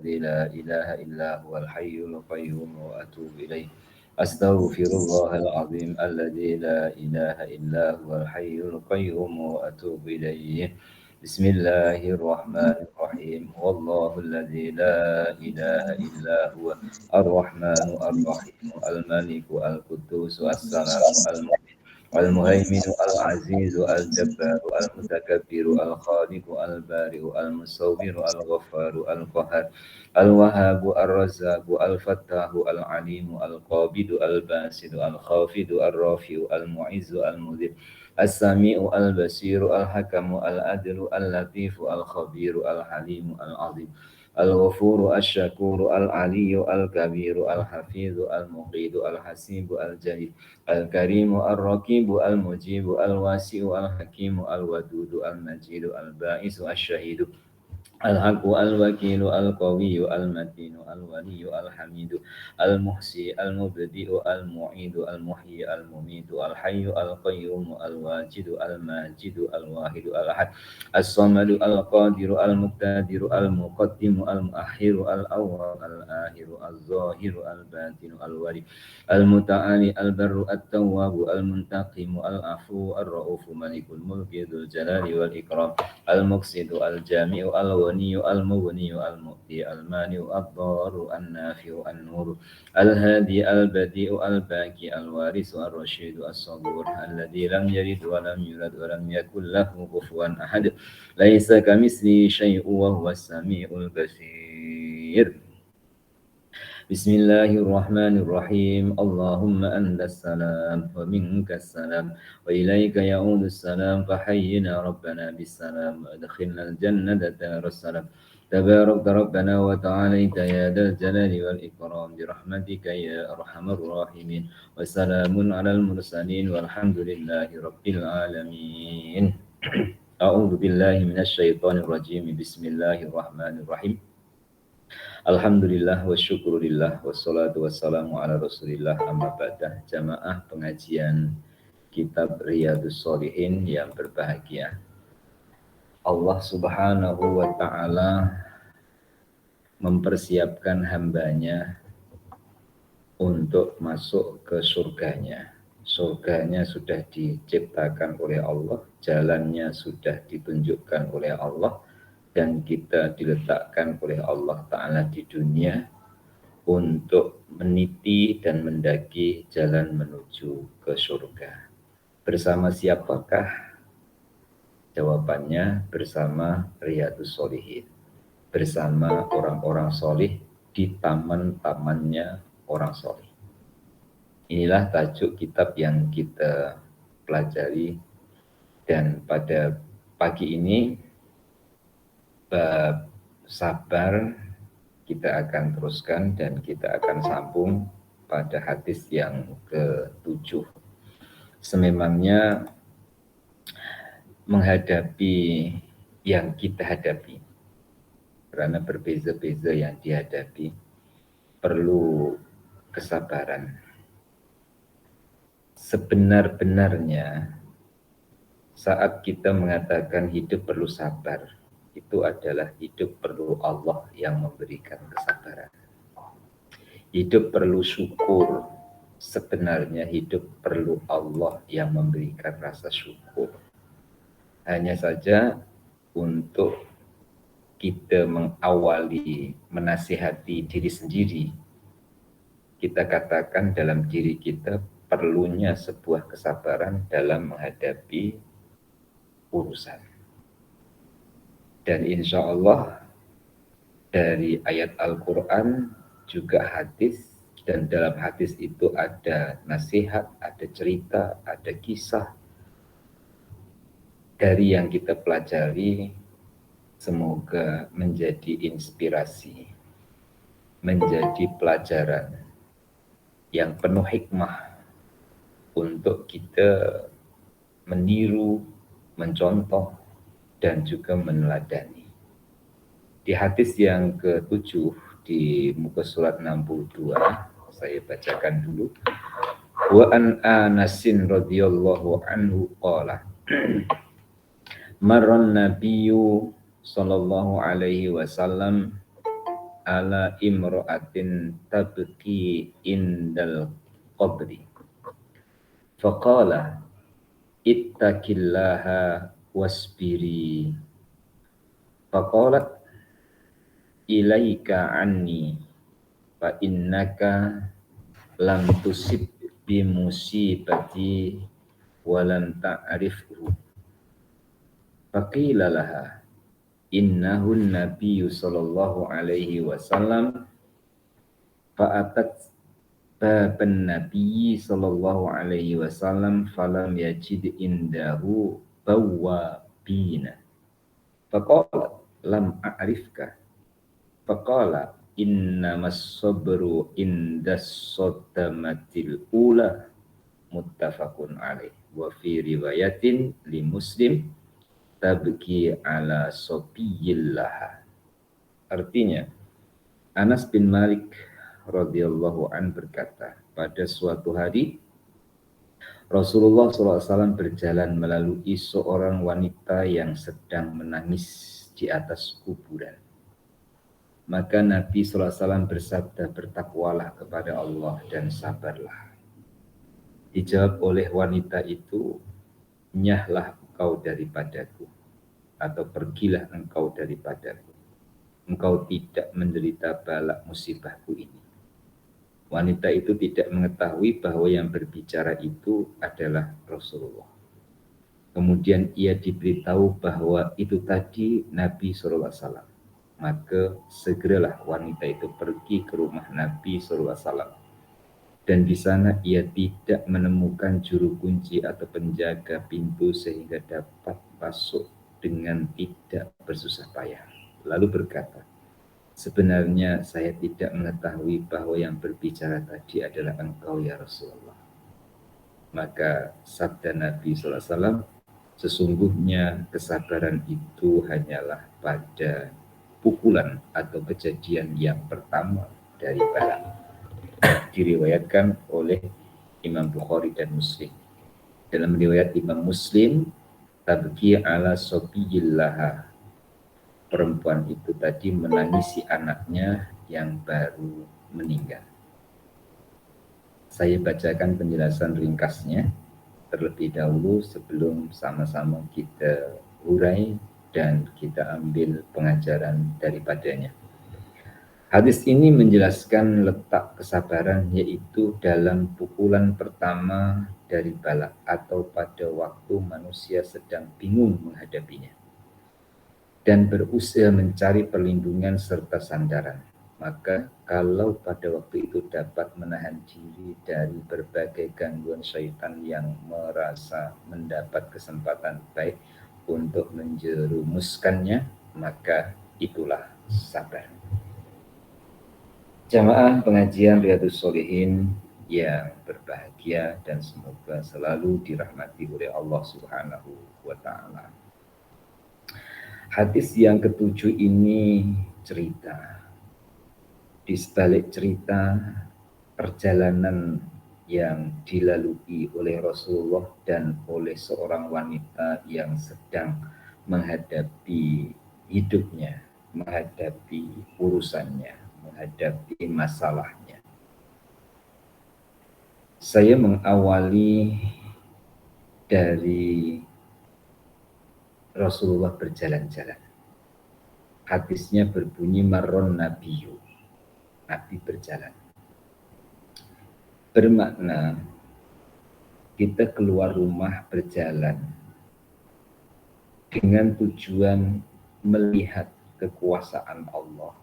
الذي لا إله إلا هو الحي القيوم وأتوب إليه. أستغفر الله العظيم الذي لا إله إلا هو الحي القيوم وأتوب إليه. بسم الله الرحمن الرحيم. والله الذي لا إله إلا هو الرحمن الرحيم الملك القدوس السلام المؤمن المهيمن العزيز الجبار المتكبر الخالق البارئ المصور الغفار القهار الوهاب الرزاق الفتاح العليم القابض الباسط الخافض الرافع المعز المذل السميع البصير الحكم العدل اللطيف الخبير الحليم العظيم الغفور الشكور العلي الكبير الحفيظ المقيت الحسيب الجليل الكريم الرقيب المجيب الواسع الحكيم الودود المجيد البائس الشهيد الحق الوكيل القوي المتين الولي الحميد المحصي المبدئ المعيد المحيي المميت الحي القيوم الواجد الماجد الواحد الأحد الصمد القادر المقتدر المقدم المؤخر الأول الآخر الظاهر الباطن الولي المتعالي البر التواب المنتقم العفو الرؤوف ملك الملك ذو الجلال والإكرام المقسط الجامع الغني المغني المؤتي المانع الضار النافع النور الهادي البديع الباقي الوارث الرشيد الصبور الذي لم يلد ولم يولد ولم يكن له كفوا أحد ليس كمثله شيء وهو السميع البصير. بسم الله الرحمن الرحيم. اللهم أنت السلام ومنك السلام وإليك يعود السلام فحينا ربنا بالسلام وادخلنا الجنة دار السلام. تبارك ربنا وتعاليت يا ذا الجلال والإكرام برحمتك يا أرحم الراحمين وسلام على المرسلين والحمد لله رب العالمين. أعوذ بالله من الشيطان الرجيم. بسم الله الرحمن الرحيم. Alhamdulillah wa syukurillah wassalatu wassalamu ala rasulillah amma ba'dah. Jamaah pengajian kitab Riyadhus Shalihin yang berbahagia, Allah subhanahu wa ta'ala mempersiapkan hambanya untuk masuk ke surganya. Surganya sudah diciptakan oleh Allah, jalannya sudah ditunjukkan oleh Allah, dan kita diletakkan oleh Allah Ta'ala di dunia untuk meniti dan mendaki jalan menuju ke surga. Bersama siapakah? Jawabannya bersama Riyadhus Shalihin, bersama orang-orang solih di taman-tamannya orang solih. Inilah tajuk kitab yang kita pelajari, dan pada pagi ini bab sabar kita akan teruskan dan kita akan sambung pada hadis yang ke-7. Sememangnya menghadapi yang kita hadapi, karena berbeza-beza yang dihadapi, perlu kesabaran. Sebenar-benarnya saat kita mengatakan hidup perlu sabar, itu adalah hidup perlu Allah yang memberikan kesabaran. Hidup perlu syukur, sebenarnya hidup perlu Allah yang memberikan rasa syukur. Hanya saja untuk kita mengawali, menasihati diri sendiri, kita katakan dalam diri kita perlunya sebuah kesabaran dalam menghadapi urusan. Dan insya Allah dari ayat Al-Quran juga hadis, dan dalam hadis itu ada nasihat, ada cerita, ada kisah. Dari yang kita pelajari, semoga menjadi inspirasi, menjadi pelajaran yang penuh hikmah untuk kita meniru, mencontoh, dan juga meneladani. Di hadis yang ke-7 di muka surat 62, saya bacakan dulu. Wa an Anasin radhiyallahu anhu qala marran nabiyyu sallallahu alaihi wasallam ala imra'atin tabki indal qabri. Faqala ittaqillaha wasbiri. Faqalat ilaika anni fa innaka lam tusib bi musibati walam ta'rifhu. Faqila laha innahu nabiyyu sallallahu alaihi wasallam fa'atat baban nabiyyi sallallahu alaihi wasallam falam yajid indahu bawwabina. Faqalat lam a'rifka. Faqala innamas sabru indas soddamatil ula. Muttafaqun alaih. Wa fi riwayatin li Muslim tabki ala sobiyillah. Artinya Anas bin Malik radhiyallahu an berkata, pada suatu hari Rasulullah SAW berjalan melalui seorang wanita yang sedang menangis di atas kuburan. Maka Nabi SAW bersabda, bertakwalah kepada Allah dan sabarlah. Dijawab oleh wanita itu, nyahlah engkau daripadaku, atau pergilah engkau daripadaku. Engkau tidak menderita balak musibahku ini. Wanita itu tidak mengetahui bahwa yang berbicara itu adalah Rasulullah. Kemudian ia diberitahu bahwa itu tadi Nabi SAW. Maka segeralah wanita itu pergi ke rumah Nabi SAW. Dan di sana ia tidak menemukan juru kunci atau penjaga pintu sehingga dapat masuk dengan tidak bersusah payah. Lalu berkata, sebenarnya saya tidak mengetahui bahwa yang berbicara tadi adalah engkau ya Rasulullah. Maka sabda Nabi SAW, sesungguhnya kesabaran itu hanyalah pada pukulan atau kejadian yang pertama dari balak. Diriwayatkan oleh Imam Bukhari dan Muslim. Dalam riwayat Imam Muslim, tabki ala sobiyillah, perempuan itu tadi menangisi anaknya yang baru meninggal. Saya bacakan penjelasan ringkasnya terlebih dahulu sebelum sama-sama kita urai dan kita ambil pengajaran daripadanya. Hadis ini menjelaskan letak kesabaran yaitu dalam pukulan pertama dari balak atau pada waktu manusia sedang bingung menghadapinya dan berusaha mencari perlindungan serta sandaran. Maka kalau pada waktu itu dapat menahan diri dari berbagai gangguan syaitan yang merasa mendapat kesempatan baik untuk menjerumuskannya, maka itulah sabar. Jamaah pengajian Riyadhus Shalihin yang berbahagia dan semoga selalu dirahmati oleh Allah Subhanahu wa taala. Hadis yang ketujuh ini cerita. Di sebalik cerita perjalanan yang dilalui oleh Rasulullah dan oleh seorang wanita yang sedang menghadapi hidupnya, menghadapi urusannya, menghadapi masalahnya. Saya mengawali dari Rasulullah berjalan-jalan. Hadisnya berbunyi marron nabiyyu, Nabi berjalan. Bermakna kita keluar rumah berjalan dengan tujuan melihat kekuasaan Allah,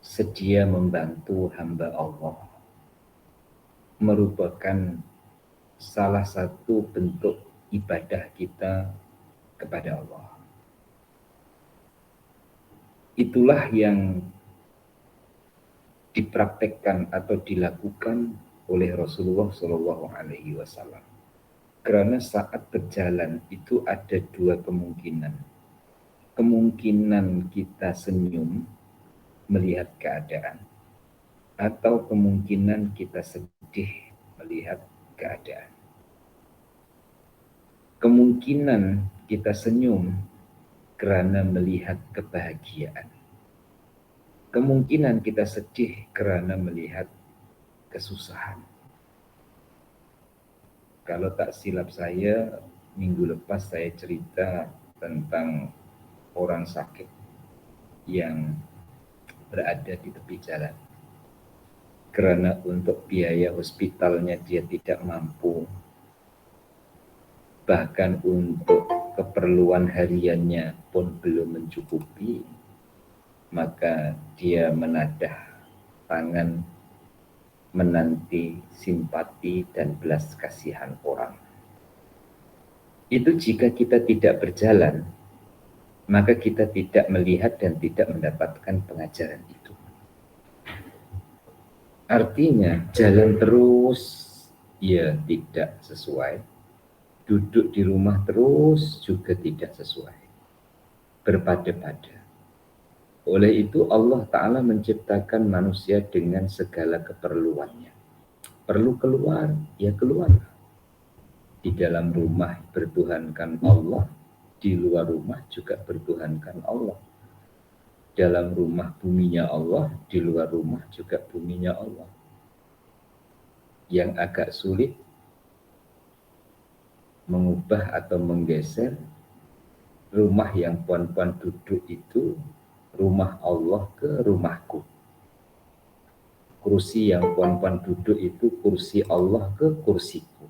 sedia membantu hamba Allah, merupakan salah satu bentuk ibadah kita kepada Allah. Itulah yang dipraktekkan atau dilakukan oleh Rasulullah Shallallahu Alaihi Wasallam. Karena saat berjalan itu ada dua kemungkinan. Kemungkinan kita senyum melihat keadaan, atau kemungkinan kita sedih melihat keadaan. Kemungkinan kita senyum karena melihat kebahagiaan. Kemungkinan kita sedih karena melihat kesusahan. Kalau tak silap saya, minggu lepas saya cerita tentang orang sakit yang berada di tepi jalan. Karena untuk biaya hospitalnya dia tidak mampu, bahkan untuk keperluan hariannya pun belum mencukupi, maka dia menadah tangan menanti simpati dan belas kasihan orang. Itu jika kita tidak berjalan, maka kita tidak melihat dan tidak mendapatkan pengajaran itu. Artinya jalan terus ya tidak sesuai, duduk di rumah terus juga tidak sesuai, berpada-pada. Oleh itu Allah Ta'ala menciptakan manusia dengan segala keperluannya. Perlu keluar, ya keluar. Di dalam rumah bertuhankan Allah, di luar rumah juga bertuhankan Allah. Dalam rumah buminya Allah, di luar rumah juga buminya Allah. Yang agak sulit mengubah atau menggeser rumah yang puan-puan duduk itu, rumah Allah ke rumahku. Kursi yang puan-puan duduk itu kursi Allah ke kursiku.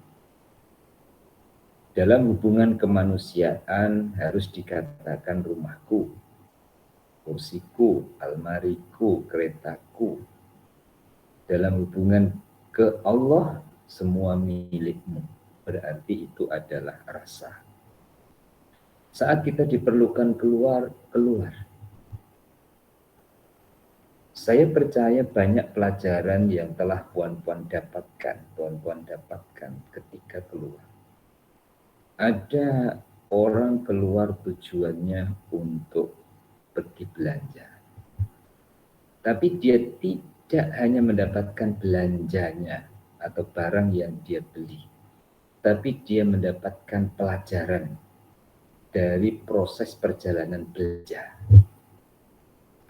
Dalam hubungan kemanusiaan harus dikatakan rumahku, kursiku, almariku, keretaku. Dalam hubungan ke Allah, semua milikmu. Berarti itu adalah rasa. Saat kita diperlukan keluar, keluar. Saya percaya banyak pelajaran yang telah puan-puan dapatkan ketika keluar. Ada orang keluar tujuannya untuk pergi belanja. Tapi dia tidak hanya mendapatkan belanjanya atau barang yang dia beli. Tapi dia mendapatkan pelajaran dari proses perjalanan belanja.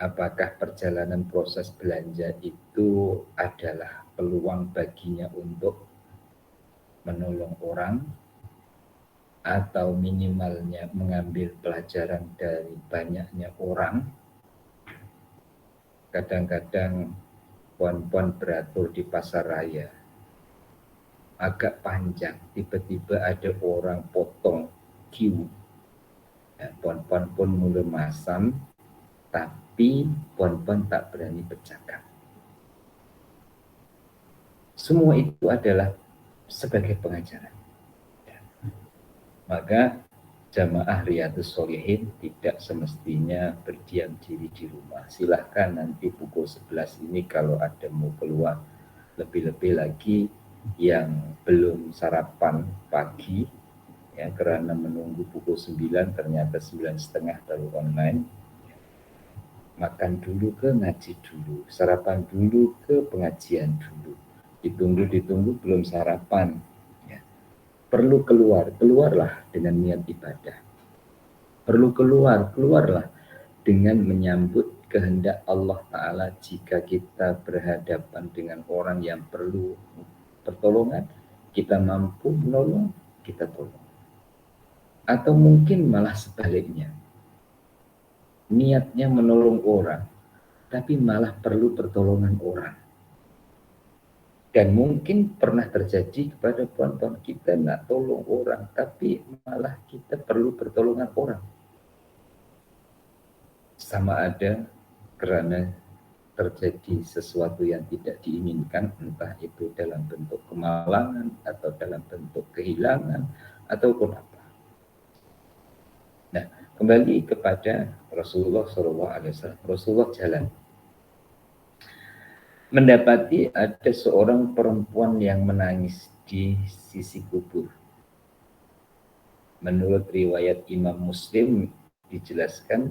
Apakah perjalanan proses belanja itu adalah peluang baginya untuk menolong orang, atau minimalnya mengambil pelajaran dari banyaknya orang. Kadang-kadang puan-puan beratur di pasar raya, agak panjang, tiba-tiba ada orang potong queue. Puan-puan pun mulai masam, tapi puan-puan tak berani bercakap. Semua itu adalah sebagai pengajaran. Maka jamaah Riyadhus Shalihin tidak semestinya berdiam diri di rumah. Silahkan nanti pukul 11 ini kalau ada mau keluar, lebih-lebih lagi yang belum sarapan pagi, ya, karena menunggu pukul 9 ternyata 9.30 baru online. Makan dulu ke ngaji dulu, sarapan dulu ke pengajian dulu. Ditunggu belum sarapan. Ya. Perlu keluar, keluarlah dengan niat ibadah. Perlu keluarlah dengan menyambut kehendak Allah Ta'ala. Jika kita berhadapan dengan orang yang perlu pertolongan, kita mampu menolong, kita tolong. Atau mungkin malah sebaliknya, niatnya menolong orang, tapi malah perlu pertolongan orang. Dan mungkin pernah terjadi kepada puan-puan kita nak tolong orang, tapi malah kita perlu pertolongan orang. Sama ada karena terjadi sesuatu yang tidak diinginkan, entah itu dalam bentuk kemalangan atau dalam bentuk kehilangan ataupun apa. Nah, kembali kepada Rasulullah SAW. Rasulullah jalan, mendapati ada seorang perempuan yang menangis di sisi kubur. Menurut riwayat Imam Muslim dijelaskan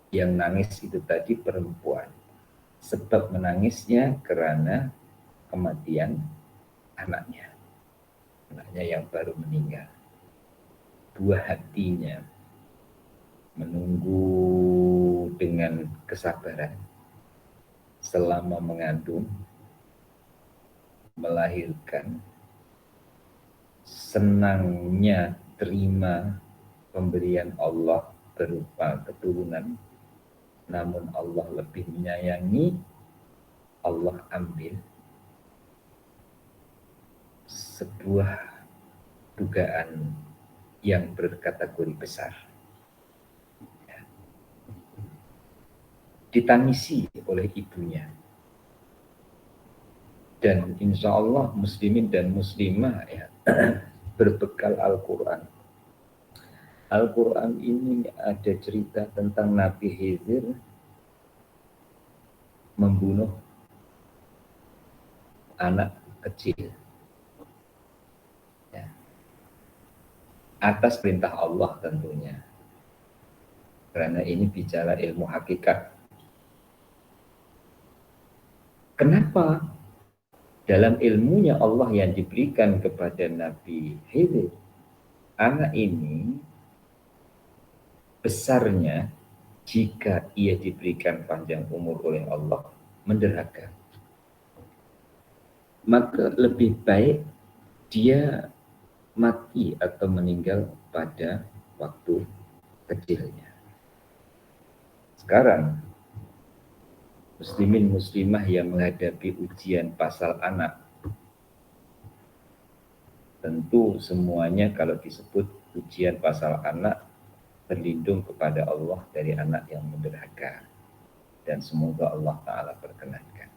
yang nangis itu tadi perempuan. Sebab menangisnya karena kematian anaknya yang baru meninggal. Buah hatinya menunggu dengan kesabaran. selama mengandung, melahirkan, senangnya terima pemberian Allah berupa keturunan, namun Allah lebih menyayangi, Allah ambil sebuah dugaan yang berkategori besar. Ditangisi oleh ibunya. Dan insya Allah muslimin dan muslimah ya, berbekal Al-Quran. Al-Quran ini ada cerita tentang Nabi Khidir membunuh anak kecil. Ya. Atas perintah Allah tentunya. Karena ini bicara ilmu hakikat. Kenapa? Dalam ilmunya Allah yang diberikan kepada Nabi Khidir, anak ini besarnya jika ia diberikan panjang umur oleh Allah menderhaka. Maka lebih baik dia mati atau meninggal pada waktu kecilnya. Sekarang muslimin muslimah yang menghadapi ujian pasal anak, tentu semuanya kalau disebut ujian pasal anak berlindung kepada Allah dari anak yang menderhaka, dan semoga Allah Ta'ala perkenankan.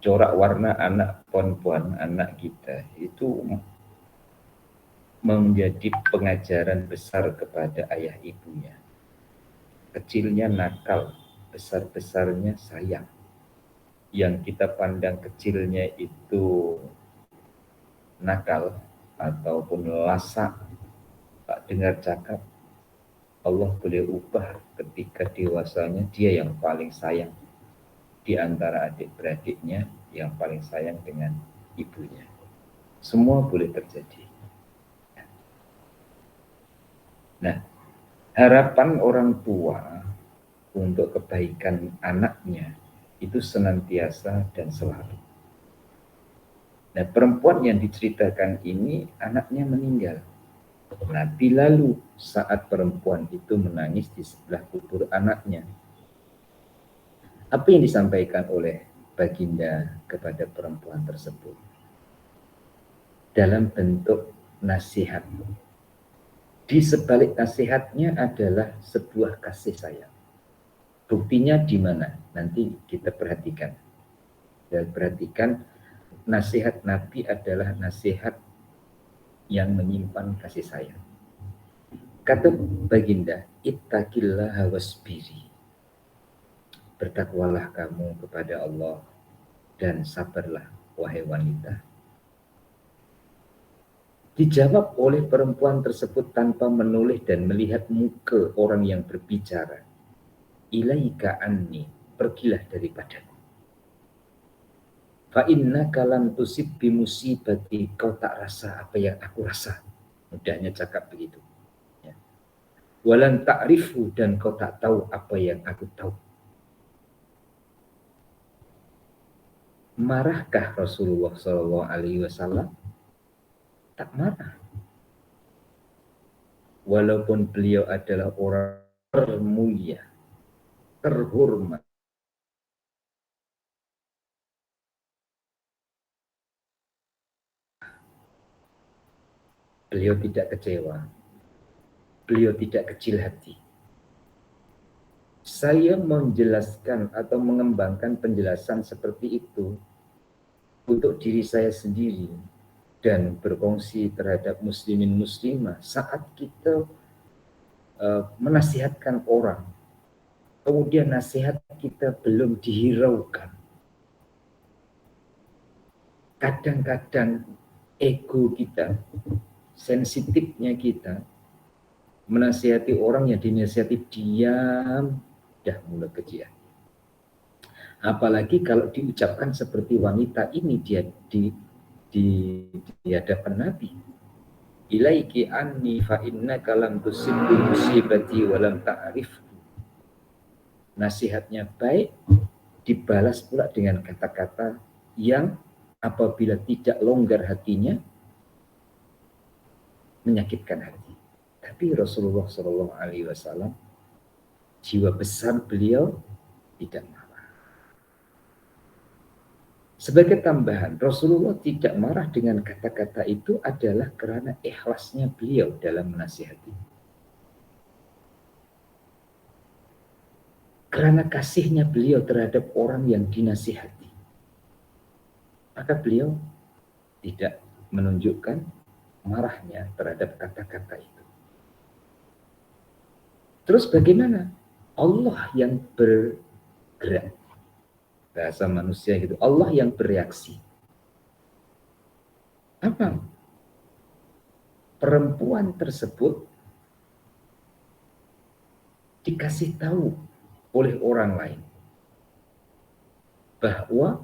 Corak warna anak perempuan, anak kita itu menjadi pengajaran besar kepada ayah ibunya. Kecilnya nakal, besar-besarnya sayang. Yang kita pandang kecilnya itu nakal ataupun lasak, tak dengar cakap, Allah boleh ubah ketika dewasanya dia yang paling sayang di antara adik-beradiknya, yang paling sayang dengan ibunya. Semua boleh terjadi. Nah, harapan orang tua untuk kebaikan anaknya itu senantiasa dan selalu. Nah, perempuan yang diceritakan ini anaknya meninggal. Nabi lalu saat perempuan itu menangis di sebelah kubur anaknya. Apa yang disampaikan oleh baginda kepada perempuan tersebut? Dalam bentuk nasihat. Di sebalik nasihatnya adalah sebuah kasih sayang. Buktinya di mana? Nanti kita perhatikan. Dan perhatikan, nasihat Nabi adalah nasihat yang menyimpan kasih sayang. Kata baginda, ittaqillaha wasbiri. Bertakwalah kamu kepada Allah dan sabarlah wahai wanita. Dijawab oleh perempuan tersebut tanpa menoleh dan melihat muka orang yang berbicara. Ilaika anni, pergilah daripadaku. Fa innaka lam tusib bi musibati, kau tak rasa apa yang aku rasa. Mudahnya cakap begitu. Ya. Walan ta'rifu, dan kau tak tahu apa yang aku tahu. Marahkah Rasulullah SAW? Tak marah. Walaupun beliau adalah orang termulia, terhormat, beliau tidak kecewa, beliau tidak kecil hati. Saya menjelaskan atau mengembangkan penjelasan seperti itu untuk diri saya sendiri dan berfungsi terhadap muslimin muslimah saat kita menasihatkan orang, kemudian nasihat kita belum dihiraukan. Kadang-kadang ego kita, sensitifnya kita, menasihati orang yang dinasihati diam, dah mulai kejia. Apalagi kalau diucapkan seperti wanita ini dia di hadapan Nabi. Ilaiki anni fa innaka lam tusibbi musibati wa lam ta'rif. Nasihatnya baik, dibalas pula dengan kata-kata yang apabila tidak longgar hatinya menyakitkan hati. Tapi Rasulullah Shallallahu Alaihi Wasallam, jiwa besar beliau tidak marah. Sebagai tambahan, Rasulullah tidak marah dengan kata-kata itu adalah karena ikhlasnya beliau dalam menasihati. Karena kasihnya beliau terhadap orang yang dinasihati. Maka beliau tidak menunjukkan marahnya terhadap kata-kata itu. Terus bagaimana? Allah yang bergerak. Bahasa manusia gitu. Allah yang bereaksi. Apa? Perempuan tersebut dikasih tahu oleh orang lain bahwa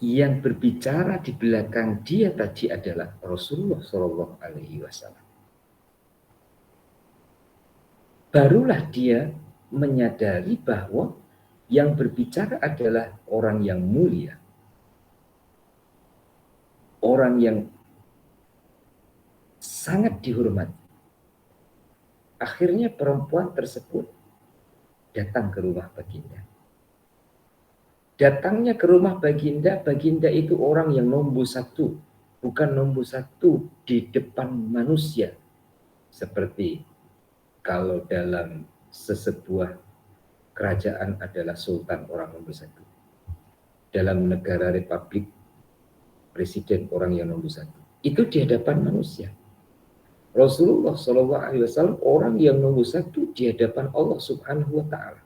yang berbicara di belakang dia tadi adalah Rasulullah Shallallahu Alaihi Wasallam. Barulah dia menyadari bahwa yang berbicara adalah orang yang mulia, orang yang sangat dihormati. Akhirnya perempuan tersebut datang ke rumah baginda. Datangnya ke rumah baginda, baginda itu orang yang nomor satu, bukan nomor satu di depan manusia. Seperti kalau dalam sesebuah kerajaan adalah sultan orang nomor satu. Dalam negara republik, presiden orang yang nomor satu. Itu di hadapan manusia. Rasulullah SAW orang yang nomor satu di hadapan Allah Subhanahu wa Ta'ala.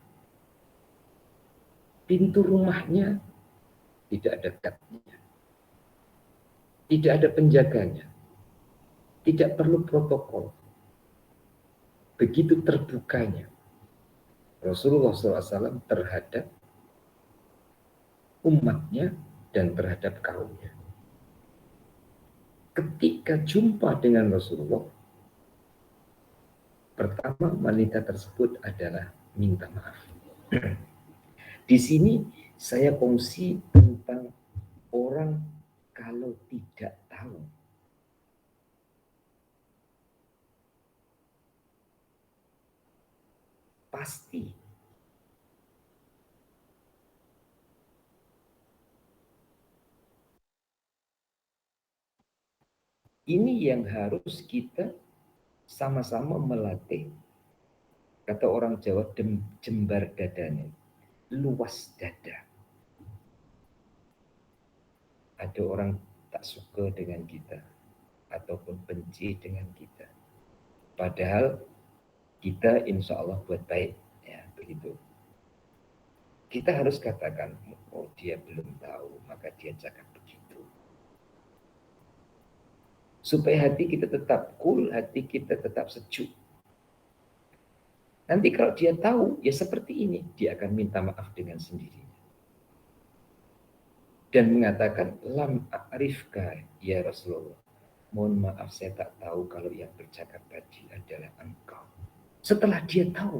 Pintu rumahnya tidak ada katnya, tidak ada penjaganya, tidak perlu protokol. Begitu terbukanya Rasulullah SAW terhadap umatnya dan terhadap kaumnya. Ketika jumpa dengan Rasulullah, pertama wanita tersebut adalah minta maaf. Di sini saya kongsi tentang orang kalau tidak tahu. Pasti ini yang harus kita sama-sama melatih. Kata orang Jawa, jembar dadanya, luas dada. Ada orang tak suka dengan kita ataupun benci dengan kita. Padahal kita insya Allah buat baik, ya begitu. Kita harus katakan, oh dia belum tahu, maka dia cakap begitu. Supaya hati kita tetap cool, hati kita tetap sejuk. Nanti kalau dia tahu, ya seperti ini, dia akan minta maaf dengan sendirinya. Dan mengatakan, lam a'rifka ya Rasulullah. Mohon maaf saya tak tahu kalau yang bercakap tadi adalah engkau. Setelah dia tahu.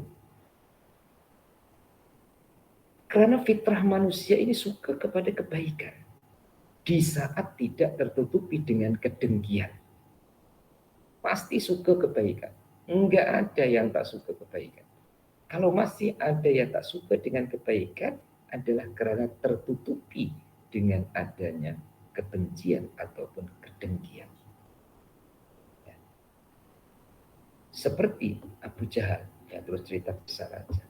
Karena fitrah manusia ini suka kepada kebaikan. Di saat tidak tertutupi dengan kedengkian. Pasti suka kebaikan. Enggak ada yang tak suka kebaikan. Kalau masih ada yang tak suka dengan kebaikan adalah karena tertutupi dengan adanya kebencian ataupun kedengkian. Ya. Seperti Abu Jahal, ya terus cerita besar aja.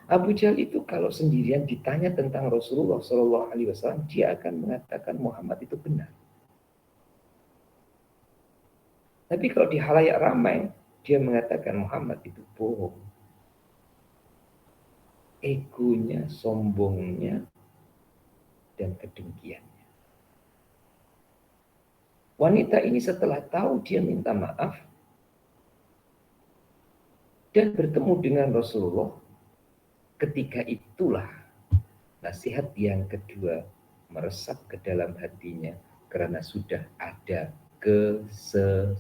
Abu Jahal itu kalau sendirian ditanya tentang Rasulullah SAW, dia akan mengatakan Muhammad itu benar. Tapi kalau di halayak ramai, dia mengatakan Muhammad itu bohong. Egonya, sombongnya, dan kedengkiannya. Wanita ini setelah tahu dia minta maaf dan bertemu dengan Rasulullah, ketika itulah nasihat yang kedua meresap ke dalam hatinya karena sudah ada kesesuaian.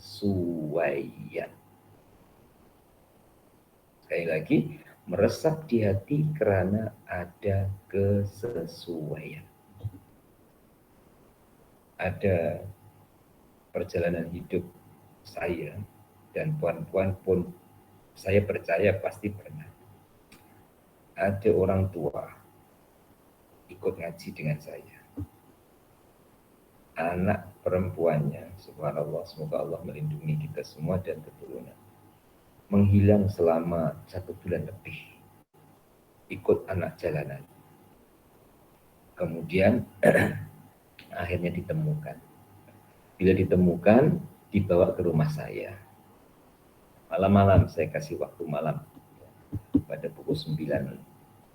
Sekali lagi, meresap di hati karena ada kesesuaian. Ada perjalanan hidup saya dan puan-puan pun saya percaya pasti pernah. Ada orang tua ikut ngaji dengan saya. Anak perempuannya, subhanallah, semoga Allah melindungi kita semua dan keturunan, menghilang selama 1 bulan lebih, ikut anak jalanan. Kemudian akhirnya ditemukan. Bila ditemukan, dibawa ke rumah saya. Malam-malam saya kasih waktu malam. Pada pukul 9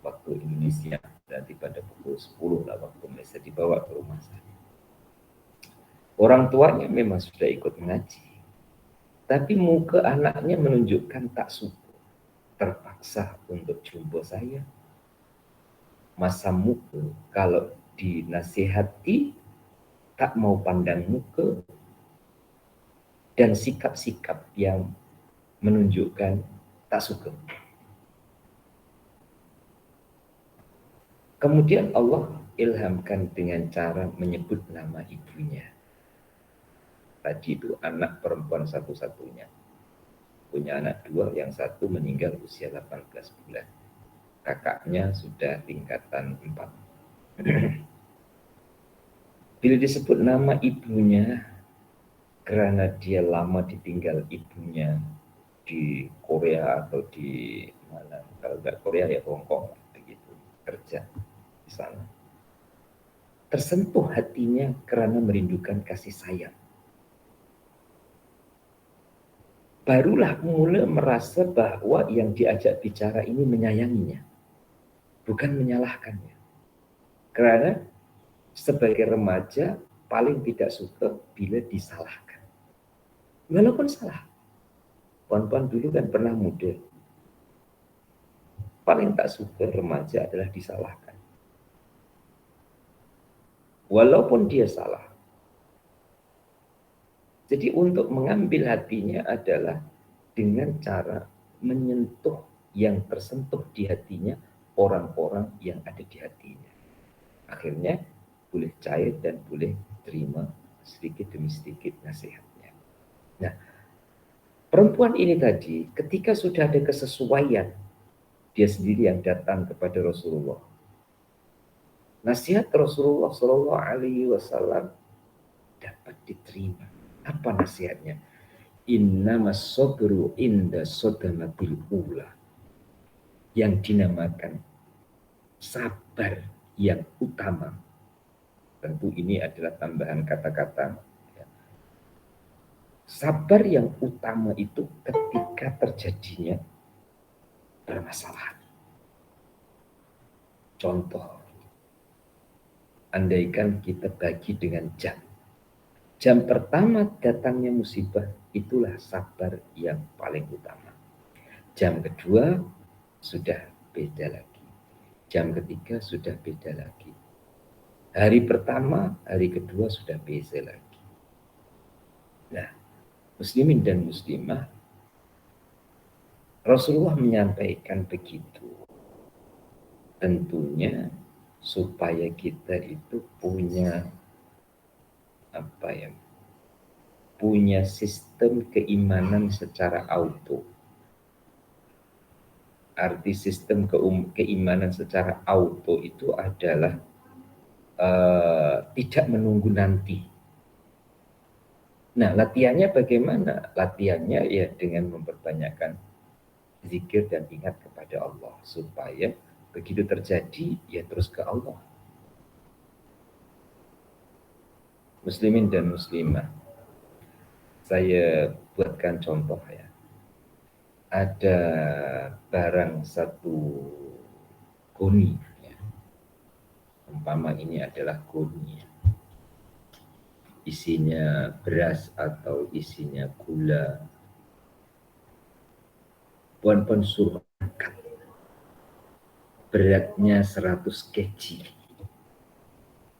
waktu Indonesia, berarti pada pukul 10 lah waktu Indonesia, dibawa ke rumah saya. Orang tuanya memang sudah ikut mengaji, tapi muka anaknya menunjukkan tak suka, terpaksa untuk jumpa saya. Masa muka kalau dinasihati tak mau pandang muka, dan sikap-sikap yang menunjukkan tak suka. Kemudian Allah ilhamkan dengan cara menyebut nama ibunya. Tadi itu anak perempuan satu-satunya. Punya anak 2, yang satu meninggal usia 18 bulan. Kakaknya sudah tingkatan 4. Bila disebut nama ibunya, karena dia lama ditinggal ibunya di Korea atau di mana, kalau nggak Korea ya Hongkong, begitu, kerja di sana. Tersentuh hatinya karena merindukan kasih sayang. Barulah mulai merasa bahwa yang diajak bicara ini menyayanginya, bukan menyalahkannya. Karena sebagai remaja paling tidak suka bila disalahkan. Walaupun salah. Puan-puan dulu kan pernah muda. Paling tak suka remaja adalah disalahkan. Walaupun dia salah. Jadi untuk mengambil hatinya adalah dengan cara menyentuh yang tersentuh di hatinya orang-orang yang ada di hatinya. Akhirnya boleh cair dan boleh terima sedikit demi sedikit nasihatnya. Nah, perempuan ini tadi ketika sudah ada kesesuaian, dia sendiri yang datang kepada Rasulullah. Nasihat Rasulullah Shallallahu Alaihi Wasallam dapat diterima. Apa nasihatnya? Innamas sabru inda sodamatil ula, yang dinamakan sabar yang utama. Tentu ini adalah tambahan kata-kata. Sabar yang utama itu ketika terjadinya permasalahan. Contoh, andaikan kita bagi dengan jam. Jam pertama datangnya musibah, itulah sabar yang paling utama. Jam kedua sudah beda lagi. Jam ketiga sudah beda lagi. Hari pertama, hari kedua sudah beda lagi. Nah, muslimin dan muslimah, Rasulullah menyampaikan begitu. Tentunya supaya kita itu punya punya sistem keimanan secara auto. Arti sistem keimanan secara auto itu adalah tidak menunggu nanti. Nah, latihannya bagaimana? Latihannya ya dengan memperbanyakkan zikir dan ingat kepada Allah, supaya begitu terjadi ya terus ke Allah. Muslimin dan muslimah, saya buatkan contoh ya. Ada barang satu goni, ya. Umpama ini adalah goni, isinya beras atau isinya gula. Puan-puan suruh angkat, beratnya 100 kg.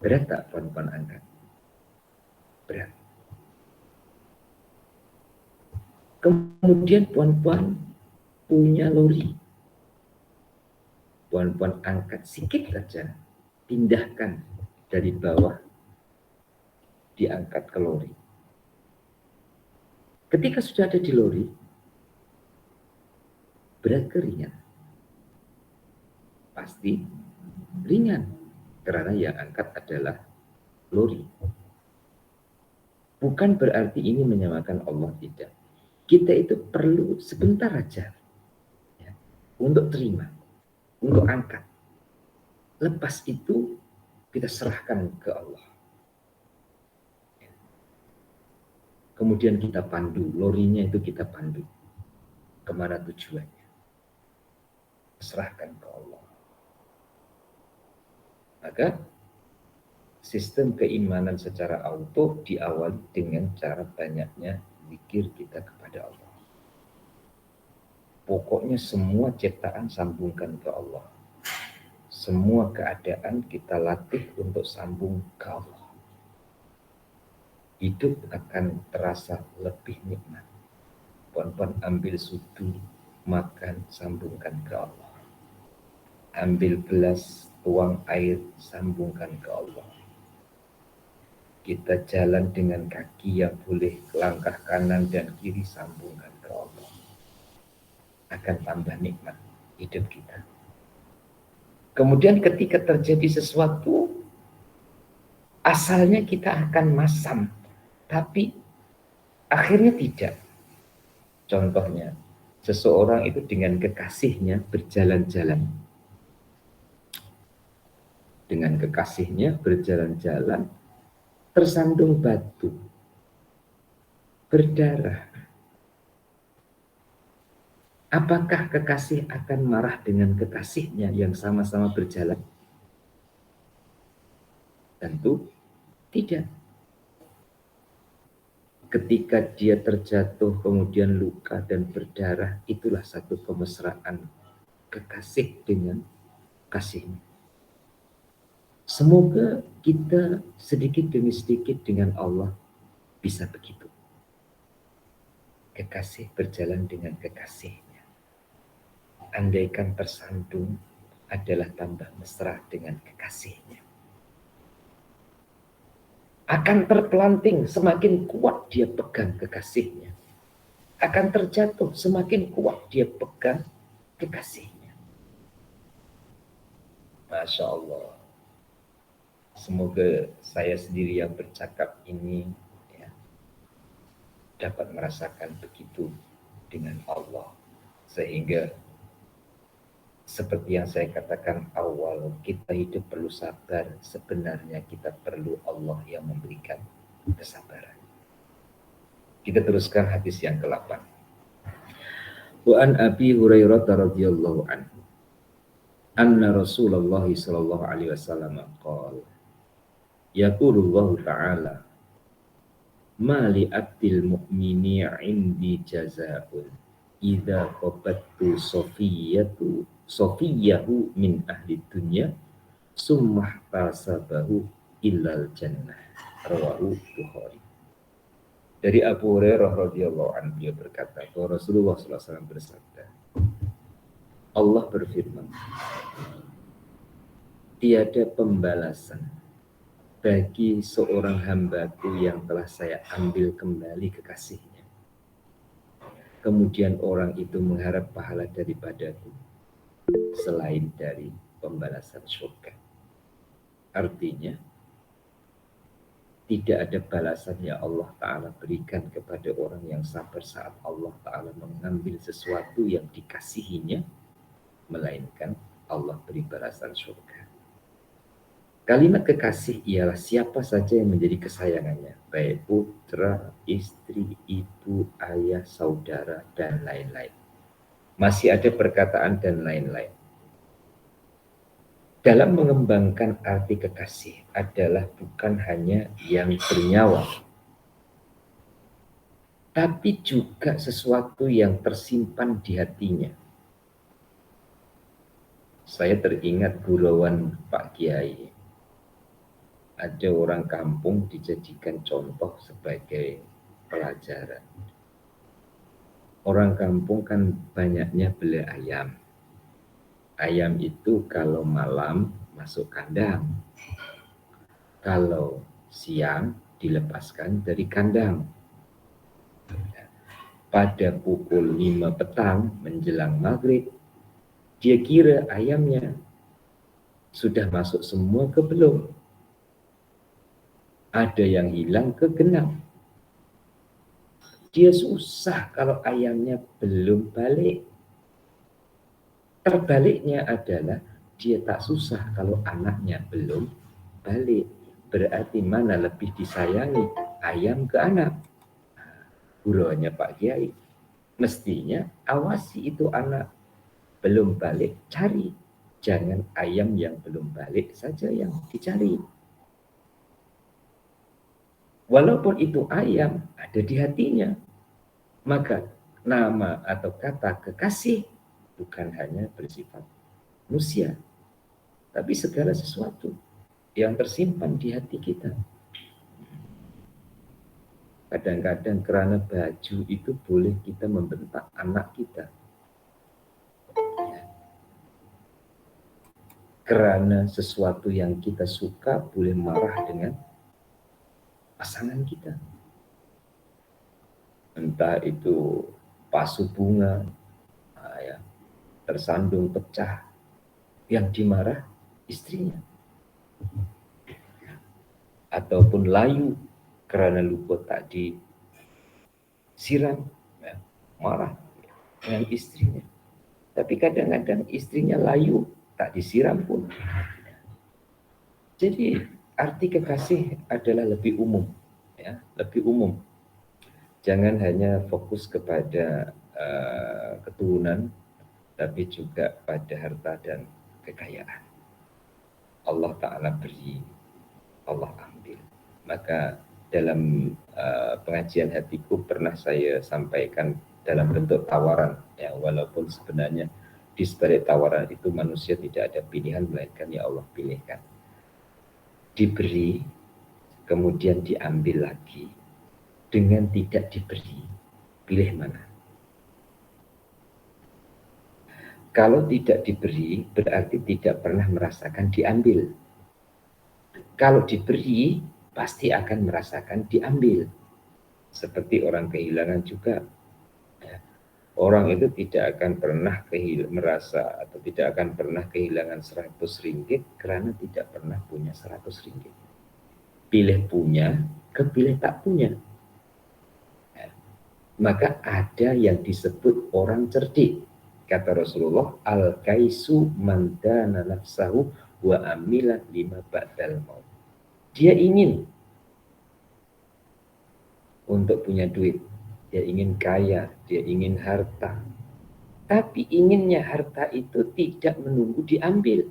Berat tak puan-puan angkat? Berat. Kemudian puan-puan punya lori, Puan-puan angkat sedikit saja, pindahkan dari bawah, diangkat ke lori. Ketika sudah ada di lori, berat ke ringan? Pasti ringan, karena yang angkat adalah lori. Bukan berarti ini menyamakan Allah, tidak. Kita itu perlu sebentar aja ya, untuk terima, untuk angkat. Lepas itu kita serahkan ke Allah. Kemudian kita pandu, lorinya itu kita pandu. Kemana tujuannya? Serahkan ke Allah. Maka sistem keimanan secara auto diawali dengan cara banyaknya zikir kita kepada Allah. Pokoknya semua ciptaan sambungkan ke Allah. Semua keadaan kita latih untuk sambung ke Allah. Hidup akan terasa lebih nikmat. Puan-puan ambil sudu, makan, sambungkan ke Allah. Ambil gelas, tuang air, sambungkan ke Allah. Kita jalan dengan kaki yang boleh langkah kanan dan kiri, sambungkan ke Allah. Akan tambah nikmat hidup kita. Kemudian ketika terjadi sesuatu, asalnya kita akan masam, tapi akhirnya tidak. Contohnya, seseorang itu dengan kekasihnya berjalan-jalan. Dengan kekasihnya berjalan-jalan, tersandung batu, berdarah. Apakah kekasih akan marah dengan kekasihnya yang sama-sama berjalan? Tentu tidak. Ketika dia terjatuh kemudian luka dan berdarah, itulah satu kemesraan kekasih dengan kasihnya. Semoga kita sedikit demi sedikit dengan Allah bisa begitu. Kekasih berjalan dengan kekasihnya. Andaikan tersandung adalah tambah mesra dengan kekasihnya. Akan terpelanting, semakin kuat dia pegang kekasihnya. Akan terjatuh, semakin kuat dia pegang kekasihnya. Masya Allah. Semoga saya sendiri yang bercakap ini ya, dapat merasakan begitu dengan Allah. Sehingga seperti yang saya katakan awal, kita hidup perlu sabar. Sebenarnya kita perlu Allah yang memberikan kesabaran. Kita teruskan hadis yang ke-8. Wa an Abi Hurairah radhiyallahu anhu anna Rasulullah sallallahu alaihi wasallam qala yaqulullahu ta'ala ma li abdil mu'mini 'indi jazaa'un idza qabattu sofiyahu min ahli dunya summah tasabahu illal jannah. Rawahu Bukhari. Dari Abu Hurairah radhiyallahu anhu, beliau berkata bahwa Rasulullah SAW bersabda, Allah berfirman, tiada pembalasan bagi seorang hambaku yang telah saya ambil kembali kekasihnya. Kemudian orang itu mengharap pahala daripadaku selain dari pembalasan surga. Artinya, tidak ada balasan yang Allah Ta'ala berikan kepada orang yang sabar saat Allah Ta'ala mengambil sesuatu yang dikasihinya, melainkan Allah beri balasan surga. Kalimat kekasih ialah siapa saja yang menjadi kesayangannya, baik putra, istri, ibu, ayah, saudara, dan lain-lain. Masih ada perkataan dan lain-lain. Dalam mengembangkan arti kekasih adalah bukan hanya yang bernyawa, tapi juga sesuatu yang tersimpan di hatinya. Saya teringat gurauan Pak Kiai. Ada orang kampung dijadikan contoh sebagai pelajaran. Orang kampung kan banyaknya beli ayam. Ayam itu kalau malam masuk kandang, kalau siang dilepaskan dari kandang. Pada pukul 5 petang menjelang maghrib, dia kira ayamnya sudah masuk semua ke belum. Ada yang hilang ke genap. Dia susah kalau ayamnya belum balik. Terbaliknya adalah dia tak susah kalau anaknya belum balik. Berarti mana lebih disayangi, ayam ke anak? Gurunya Pak Kiai. Mestinya awasi itu anak. Belum balik, cari. Jangan ayam yang belum balik saja yang dicari. Walaupun itu ayam ada di hatinya, maka nama atau kata kekasih bukan hanya bersifat manusia, tapi segala sesuatu yang tersimpan di hati kita. Kadang-kadang kerana baju itu boleh kita membentak anak kita. Kerana sesuatu yang kita suka boleh marah dengan pasangan kita. Entah itu pasu bunga, ya, tersandung pecah, yang dimarah istrinya. Ataupun layu kerana lupa tak disiram, ya, marah dengan istrinya. Tapi kadang-kadang istrinya layu, tak disiram pun. Jadi arti kekasih adalah lebih umum, ya, lebih umum. Jangan hanya fokus kepada keturunan, tapi juga pada harta dan kekayaan. Allah Ta'ala beri, Allah ambil. Maka dalam pengajian hatiku pernah saya sampaikan dalam bentuk tawaran, ya, walaupun sebenarnya di sebalik tawaran itu manusia tidak ada pilihan, melainkan ya Allah pilihkan. Diberi, kemudian diambil lagi. Dengan tidak diberi, pilih mana? Kalau tidak diberi, berarti tidak pernah merasakan diambil. Kalau diberi, pasti akan merasakan diambil. Seperti orang kehilangan juga. Orang itu tidak akan pernah merasa atau tidak akan pernah kehilangan 100 ringgit karena tidak pernah punya 100 ringgit. Pilih punya, kepilih tak punya. Maka ada yang disebut orang cerdik. Kata Rasulullah, al-kaisu man dana nafsahu wa amilat lima ba'dal maut. Dia ingin untuk punya duit, dia ingin kaya, dia ingin harta. Tapi inginnya harta itu tidak menunggu diambil.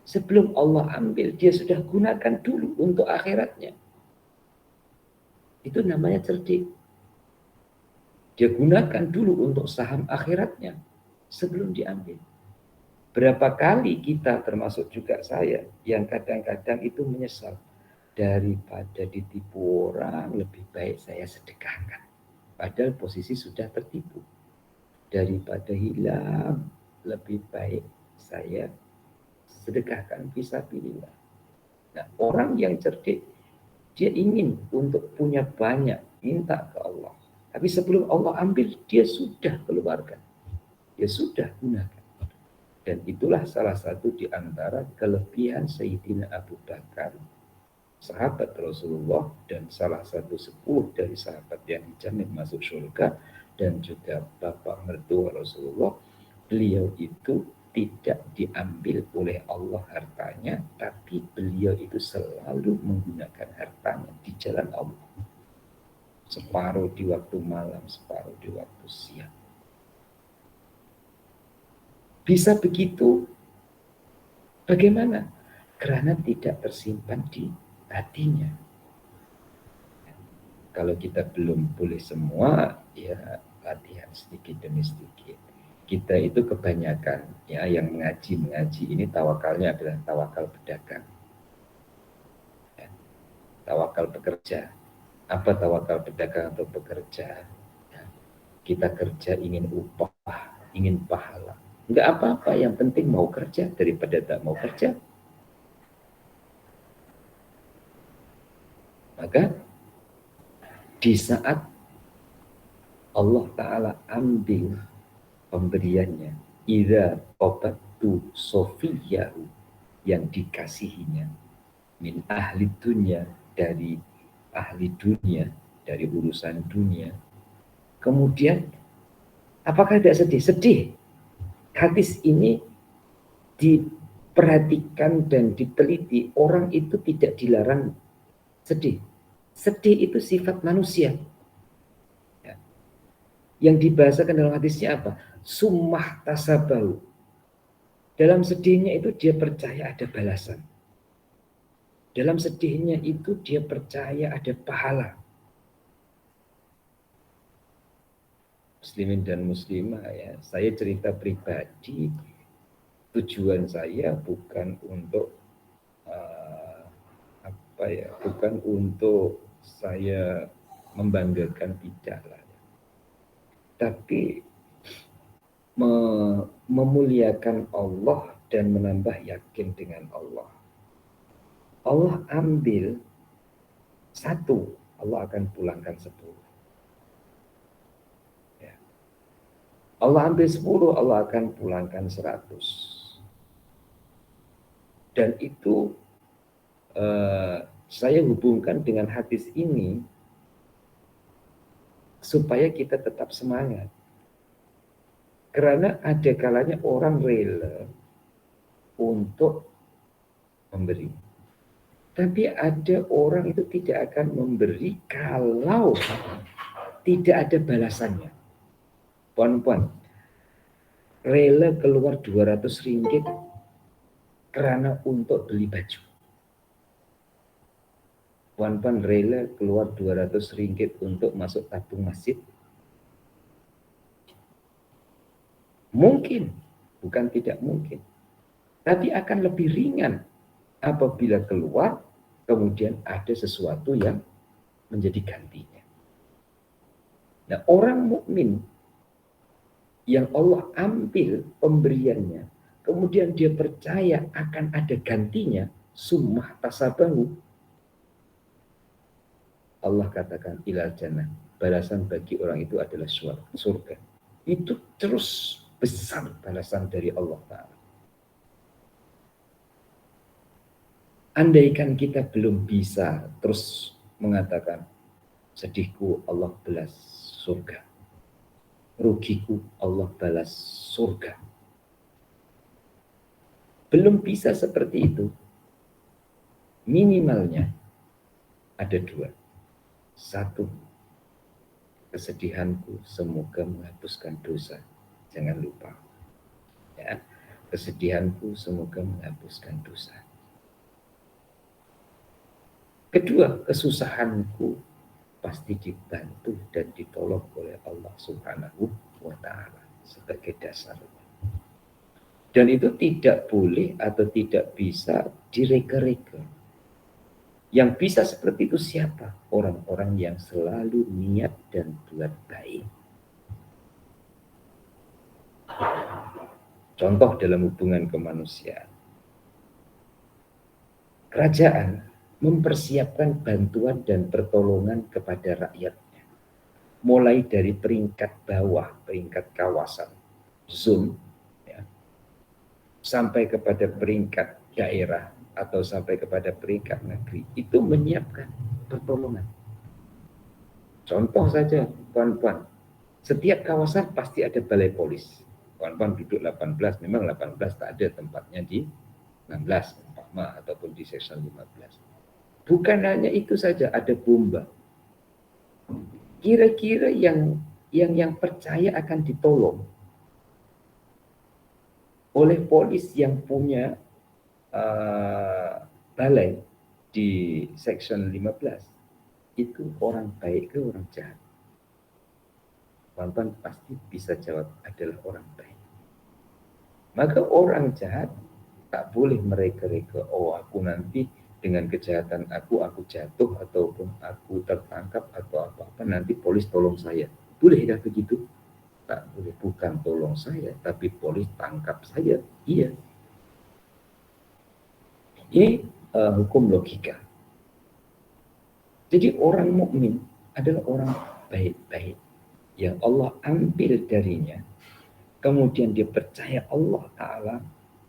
Sebelum Allah ambil, dia sudah gunakan dulu untuk akhiratnya. Itu namanya cerdik. Dia gunakan dulu untuk saham akhiratnya sebelum diambil. Berapa kali kita, termasuk juga saya, yang kadang-kadang itu menyesal. Daripada ditipu orang, lebih baik saya sedekahkan. Padahal posisi sudah tertipu. Daripada hilang, lebih baik saya sedekahkan fisabilillah. Nah, orang yang cerdik, dia ingin untuk punya banyak, minta ke Allah. Tapi sebelum Allah ambil, dia sudah keluarkan. Dia sudah gunakan. Dan itulah salah satu di antara kelebihan Sayyidina Abu Bakar, sahabat Rasulullah, dan salah satu 10 dari sahabat yang dijamin masuk surga, dan juga bapak mertua Rasulullah. Beliau itu tidak diambil oleh Allah hartanya, tapi beliau itu selalu menggunakan hartanya di jalan Allah. Separuh di waktu malam, separuh di waktu siang. Bisa begitu, bagaimana? Karena tidak tersimpan di hatinya. Kalau kita belum boleh semua, ya latihan sedikit demi sedikit. Kita itu kebanyakan, ya, yang mengaji ini tawakalnya adalah tawakal pedagang, ya, tawakal bekerja. Apa tawakal pedagang atau bekerja? Ya, kita kerja ingin upah, ingin pahala. Enggak apa-apa, yang penting mau kerja daripada tak mau kerja. Maka di saat Allah Ta'ala ambil pemberiannya, idza qabattu sofiyahu, yang dikasihinya, min ahli dunia, dari ahli dunia, dari urusan dunia. Kemudian apakah tidak sedih? Sedih. Hadis ini diperhatikan dan diteliti, orang itu tidak dilarang sedih. Sedih itu sifat manusia. Ya. Yang dibahasakan dalam hadisnya apa? Summah tasabahu. Dalam sedihnya itu dia percaya ada balasan. Dalam sedihnya itu dia percaya ada pahala. Muslimin dan muslimah ya, saya cerita pribadi, tujuan saya bukan untuk bukan untuk saya membanggakan, tidak lah, tapi memuliakan Allah dan menambah yakin dengan Allah. Allah ambil satu, Allah akan pulangkan 10. Ya. Allah ambil 10, Allah akan pulangkan 100. Dan itu saya hubungkan dengan hadis ini supaya kita tetap semangat. Karena ada kalanya orang rela untuk memberi. Tapi ada orang itu tidak akan memberi kalau tidak ada balasannya. Puan-puan, rela keluar 200 ringgit karena untuk beli baju. Puan-puan rela keluar 200 ringgit untuk masuk tabung masjid. Mungkin, bukan tidak mungkin. Tapi akan lebih ringan apabila keluar, kemudian ada sesuatu yang menjadi gantinya. Nah, orang mukmin yang Allah ambil pemberiannya, kemudian dia percaya akan ada gantinya, summah tasabahu. Allah katakan ilal jannah, balasan bagi orang itu adalah surga. Itu terus besar balasan dari Allah Ta'ala. Andaikan kita belum bisa terus mengatakan, sedihku Allah balas surga, rugiku Allah balas surga, belum bisa seperti itu, minimalnya ada 2. 1, kesedihanku semoga menghapuskan dosa. Jangan lupa. Ya, kesedihanku semoga menghapuskan dosa. Kedua, kesusahanku pasti dibantu dan ditolong oleh Allah Subhanahu wa Ta'ala sebagai dasarnya. Dan itu tidak boleh atau tidak bisa direka-reka. Yang bisa seperti itu siapa? Orang-orang yang selalu niat dan buat baik. Contoh dalam hubungan kemanusiaan. Kerajaan mempersiapkan bantuan dan pertolongan kepada rakyatnya. Mulai dari peringkat bawah, peringkat kawasan, zone, ya, sampai kepada peringkat daerah, atau sampai kepada peringkat negeri, itu menyiapkan pertolongan. Contoh saja, puan-puan, setiap kawasan pasti ada balai polis. Puan-puan duduk 18, memang 18 tak ada tempatnya di 16, ataupun di section 15. Bukan hanya itu saja, ada bomba. Kira-kira yang percaya akan ditolong oleh polis yang punya balai di section 15, itu orang baik ke orang jahat? Puan-puan pasti bisa jawab adalah orang baik. Maka orang jahat tak boleh mereka-reka, oh aku nanti dengan kejahatan aku jatuh ataupun aku tertangkap atau apa-apa, nanti polis tolong saya. Bolehkah begitu? tak boleh, bukan tolong saya, tapi boleh tangkap saya. Iya. Ini hukum logika. Jadi orang mukmin adalah orang baik-baik yang Allah ambil darinya. Kemudian dia percaya Allah Ta'ala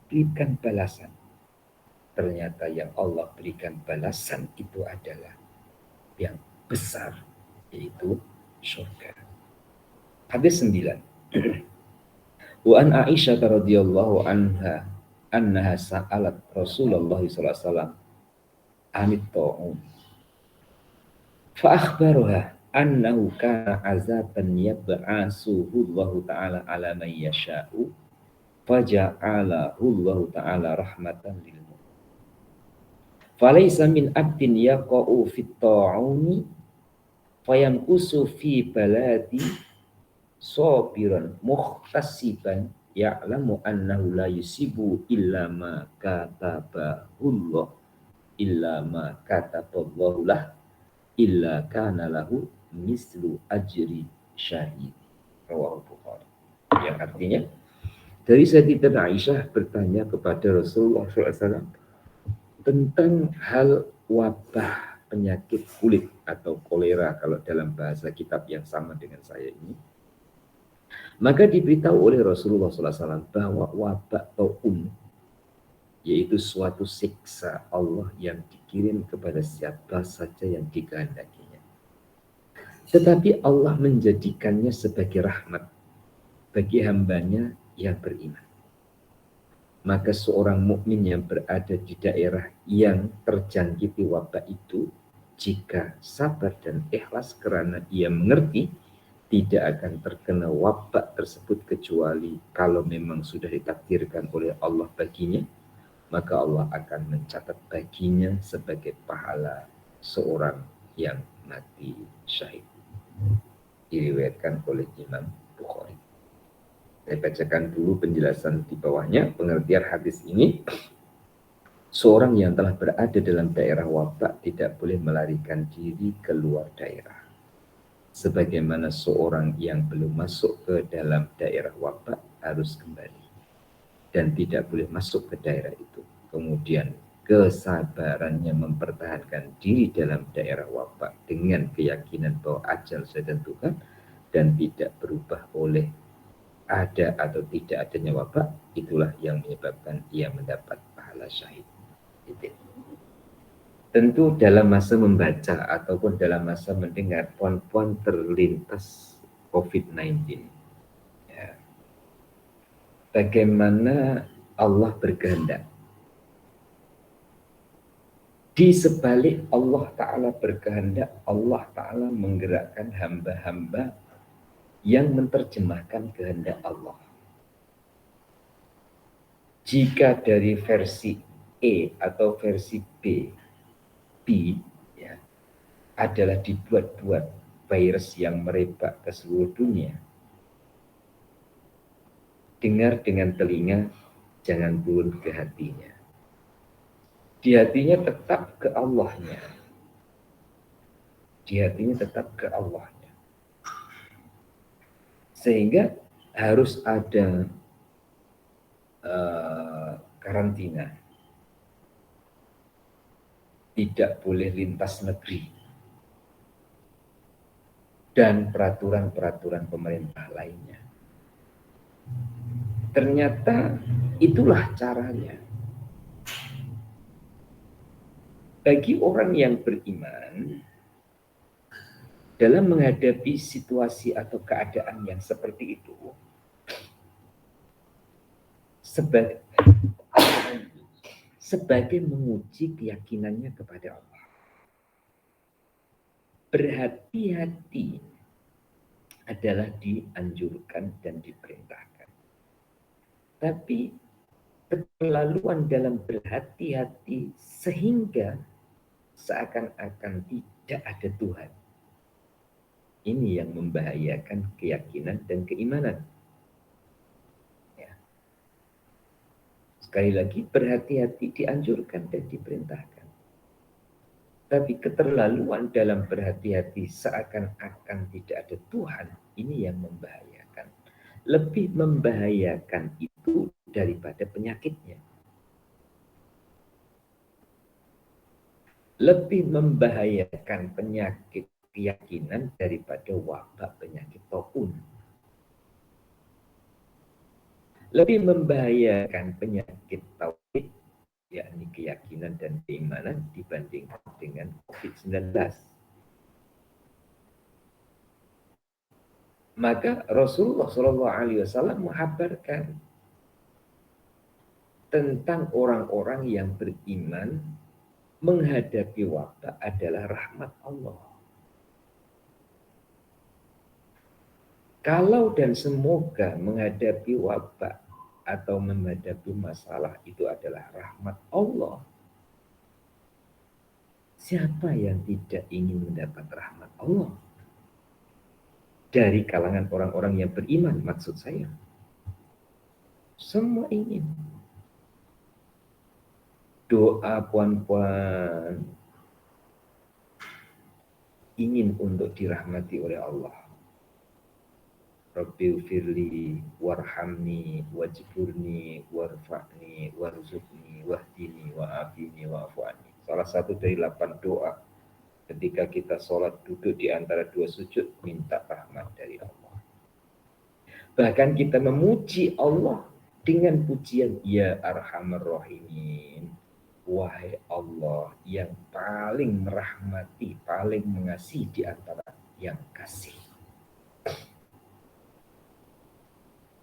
berikan balasan. Ternyata yang Allah berikan balasan itu adalah yang besar, yaitu surga. Hadis 9. Wa an Aisyah radhiyallahu anha annaha sa'alat Rasulullah sallallahu alaihi wasallam anit ta'un. Fa akhbaruha annahu kana azaban yab'asuhu Allah Ta'ala ala man yasha'u faja'alahu Allah Ta'ala rahmatan lil mu'min. Falaysa min abdin yaqa'u fit ta'uni fayamkusu fi baladi sabiran muhtasiban ya'lamu annahu la yusibu illa ma katabahullah illa ma kataballahu lah illa kana lahu mislu ajri syahid. Rawahu Bukhari. Yang artinya dari Sayyidatina Aisyah bertanya kepada Rasulullah SAW tentang hal wabah penyakit kulit atau kolera kalau dalam bahasa kitab yang sama dengan saya ini. Maka diberitahu oleh Rasulullah SAW bahwa wabah taun yaitu suatu siksa Allah yang dikirim kepada siapa saja yang dikehendakinya. Tetapi Allah menjadikannya sebagai rahmat bagi hambanya yang beriman. Maka seorang mukmin yang berada di daerah yang terjangkiti wabah itu, jika sabar dan ikhlas karena ia mengerti, tidak akan terkena wabah tersebut kecuali kalau memang sudah ditakdirkan oleh Allah baginya, maka Allah akan mencatat baginya sebagai pahala seorang yang mati syahid. Diriwayatkan oleh Imam Bukhari. Saya bacakan dulu penjelasan di bawahnya. Pengertian hadis ini, seorang yang telah berada dalam daerah wabah tidak boleh melarikan diri keluar daerah. Sebagaimana seorang yang belum masuk ke dalam daerah wabah harus kembali dan tidak boleh masuk ke daerah itu. Kemudian kesabarannya mempertahankan diri dalam daerah wabah dengan keyakinan bahwa ajal sudah ditentukan dan tidak berubah oleh ada atau tidak adanya wabah, itulah yang menyebabkan ia mendapat pahala syahid. Tentu dalam masa membaca ataupun dalam masa mendengar puan-puan terlintas COVID-19. Ya. Bagaimana Allah berkehendak. Di sebalik Allah Ta'ala berkehendak, Allah Ta'ala menggerakkan hamba-hamba yang menerjemahkan kehendak Allah. Jika dari versi E atau versi B ya, adalah dibuat-buat virus yang merebak ke seluruh dunia. Dengar dengan telinga, jangan turun ke hatinya. Di hatinya tetap ke Allahnya. Di hatinya tetap ke Allahnya. Sehingga harus ada karantina. Tidak boleh lintas negeri. Dan peraturan-peraturan pemerintah lainnya. Ternyata itulah caranya. Bagi orang yang beriman, dalam menghadapi situasi atau keadaan yang seperti itu, sebagai menguji keyakinannya kepada Allah. Berhati-hati adalah dianjurkan dan diperintahkan. Tapi keterlaluan dalam berhati-hati sehingga seakan-akan tidak ada Tuhan. Ini yang membahayakan keyakinan dan keimanan. Ya. Sekali lagi, berhati-hati dianjurkan dan diperintahkan. Tapi keterlaluan dalam berhati-hati seakan-akan tidak ada Tuhan, ini yang membahayakan. lebih membahayakan itu daripada penyakitnya. Lebih membahayakan penyakit keyakinan daripada wabak penyakit taun. Lebih membahayakan penyakit tauhid, yakni keyakinan dan keimanan dibandingkan dengan COVID-19. Maka Rasulullah SAW menghabarkan tentang orang-orang yang beriman menghadapi wabak adalah rahmat Allah. Kalau dan semoga menghadapi wabak atau menghadapi masalah itu adalah rahmat Allah. Siapa yang tidak ingin mendapat rahmat Allah? Dari kalangan orang-orang yang beriman, maksud saya. Semua ingin. Doa puan-puan ingin untuk dirahmati oleh Allah. Rabbi firli warhamni wajburni warfa'ni warzuqni wahdini wa'afini wa'afu'ani. Salah satu dari 8 doa ketika kita sholat duduk di antara 2 sujud, minta rahmat dari Allah. Bahkan kita memuji Allah dengan pujian ya arhamar rahimin. Wahai Allah yang paling merahmati, paling mengasihi di antara yang kasih.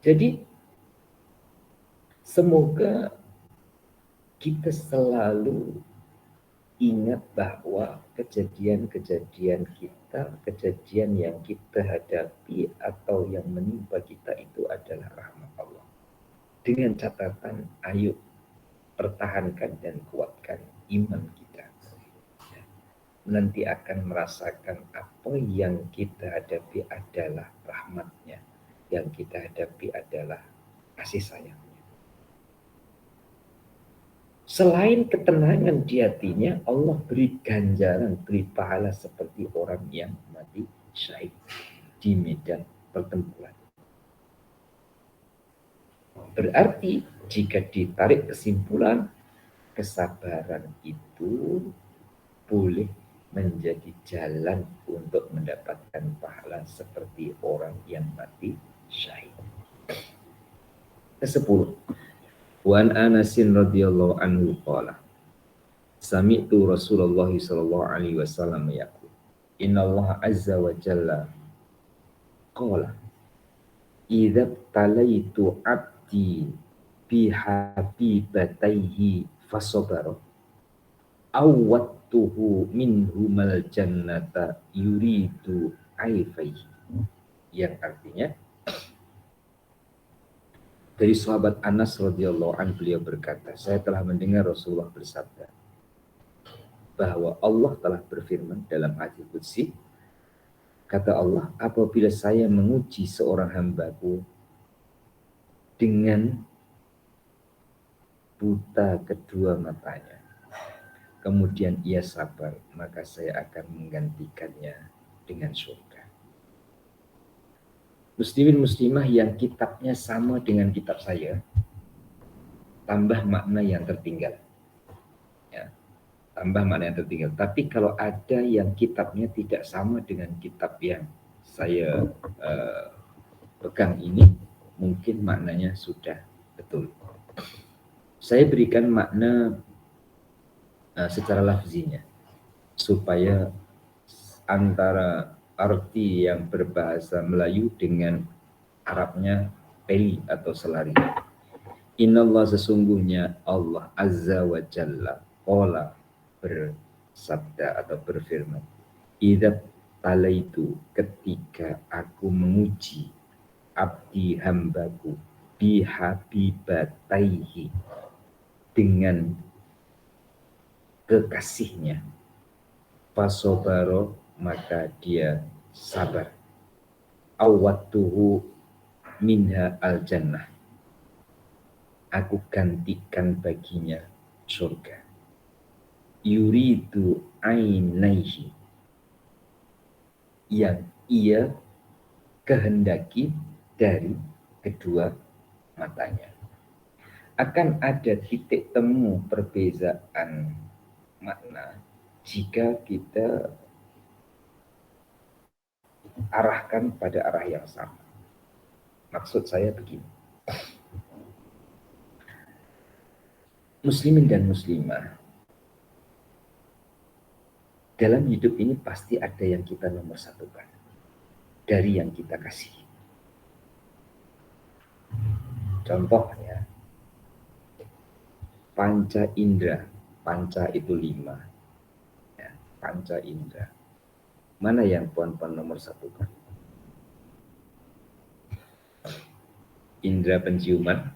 Jadi semoga kita selalu ingat bahwa kejadian-kejadian kita, kejadian yang kita hadapi atau yang menimpa kita itu adalah rahmat Allah. Dengan catatan, ayo pertahankan dan kuatkan iman kita. Nanti akan merasakan apa yang kita hadapi adalah rahmatnya. Yang kita hadapi adalah kasih sayangnya. Selain ketenangan di hatinya, Allah beri ganjaran, beri pahala seperti orang yang mati syahid di medan pertempuran. Berarti jika ditarik kesimpulan, kesabaran itu boleh menjadi jalan untuk mendapatkan pahala seperti orang yang mati syahid. Ke-10. Wan Anasin radhiyallahu anhu qala sami'tu Rasulullah sallallahu alaihi wasallam yaqul innallaha azza wa jalla qala idza talaitu abdi bi habibataihi fasabara awwattuhu minhumal jannata yuridu aifaihi, yang artinya dari sahabat Anas radhiyallahu anhu, beliau berkata, saya telah mendengar Rasulullah bersabda bahwa Allah telah berfirman dalam hadis qudsi, kata Allah, apabila saya menguji seorang hambaku dengan buta kedua matanya, kemudian ia sabar, maka saya akan menggantikannya dengan surga. Muslimin muslimah yang kitabnya sama dengan kitab saya, tambah makna yang tertinggal. Ya, tambah makna yang tertinggal. Tapi kalau ada yang kitabnya tidak sama dengan kitab yang saya pegang ini, mungkin maknanya sudah betul. Saya berikan makna secara lafzinya, supaya antara arti yang berbahasa Melayu dengan Arabnya peli atau selari. Innallah, sesungguhnya Allah Azza wa Jalla qala, bersabda atau berfirman, idza talaitu, ketika aku menguji abdi hambaku bihabibataihi, dengan kekasihnya, fasobaro, maka dia sabar, awatuhu minha al jannah, aku gantikan baginya surga, yuridu ainaihi, yang ia kehendaki dari kedua matanya. Akan ada titik temu perbezaan makna jika kita arahkan pada arah yang sama. Maksud saya begini. Muslimin dan muslimah, dalam hidup ini pasti ada yang kita nomor satukan dari yang kita kasih. Contohnya, panca indera. Panca itu 5. Ya, panca indera. Mana yang puan-puan nomor satukan? Indera penciuman,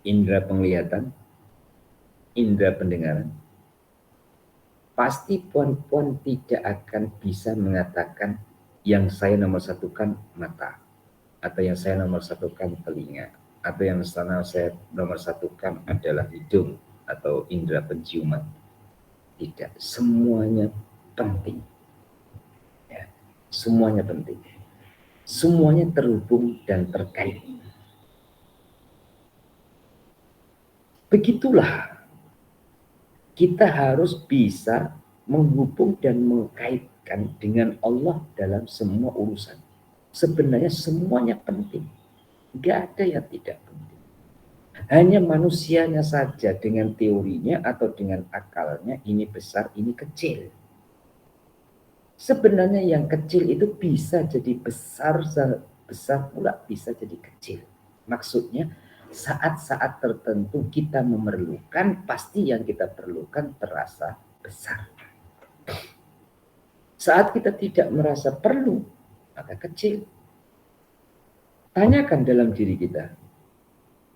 indera penglihatan, indera pendengaran. Pasti puan-puan tidak akan bisa mengatakan yang saya nomor satukan mata, atau yang saya nomor satukan telinga, atau yang saya nomor satukan adalah hidung atau indera penciuman. Tidak, semuanya penting. Ya, semuanya penting. Semuanya terhubung dan terkait. Begitulah kita harus bisa menghubung dan mengkaitkan dengan Allah dalam semua urusan. Sebenarnya semuanya penting. Nggak ada yang tidak penting. Hanya manusianya saja dengan teorinya atau dengan akalnya ini besar, ini kecil. Sebenarnya yang kecil itu bisa jadi besar, besar pula bisa jadi kecil. Maksudnya saat-saat tertentu kita memerlukan, pasti yang kita perlukan terasa besar. Saat kita tidak merasa perlu, maka kecil. Tanyakan dalam diri kita,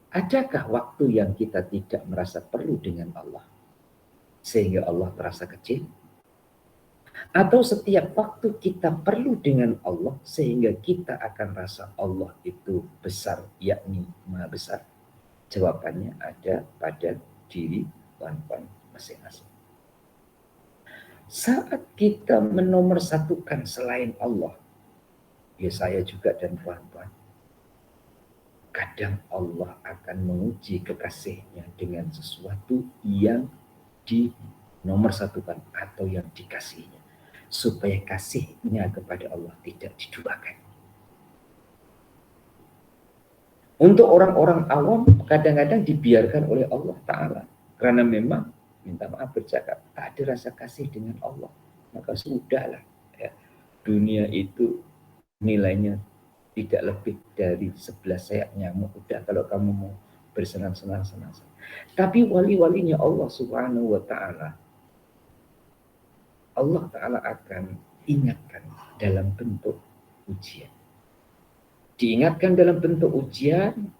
adakah waktu yang kita tidak merasa perlu dengan Allah, sehingga Allah terasa kecil? Atau setiap waktu kita perlu dengan Allah, sehingga kita akan rasa Allah itu besar, yakni maha besar? Jawabannya ada pada diri puan-puan masing-masing. Saat kita menomorsatukan selain Allah, ya saya juga dan puan-puan, kadang Allah akan menguji kekasihnya dengan sesuatu yang dinomorsatukan atau yang dikasihnya, supaya kasihnya kepada Allah tidak diduakan. Untuk orang-orang awam kadang-kadang dibiarkan oleh Allah Ta'ala, karena memang minta maaf bercakap tak ada rasa kasih dengan Allah, maka sudahlah ya, dunia itu nilainya tidak lebih dari 11 sayap nyamuk. Udah, kalau kamu mau bersenang-senang. Tapi wali-walinya Allah Subhanahu wa Ta'ala, Allah Ta'ala akan ingatkan dalam bentuk ujian. Diingatkan dalam bentuk ujian,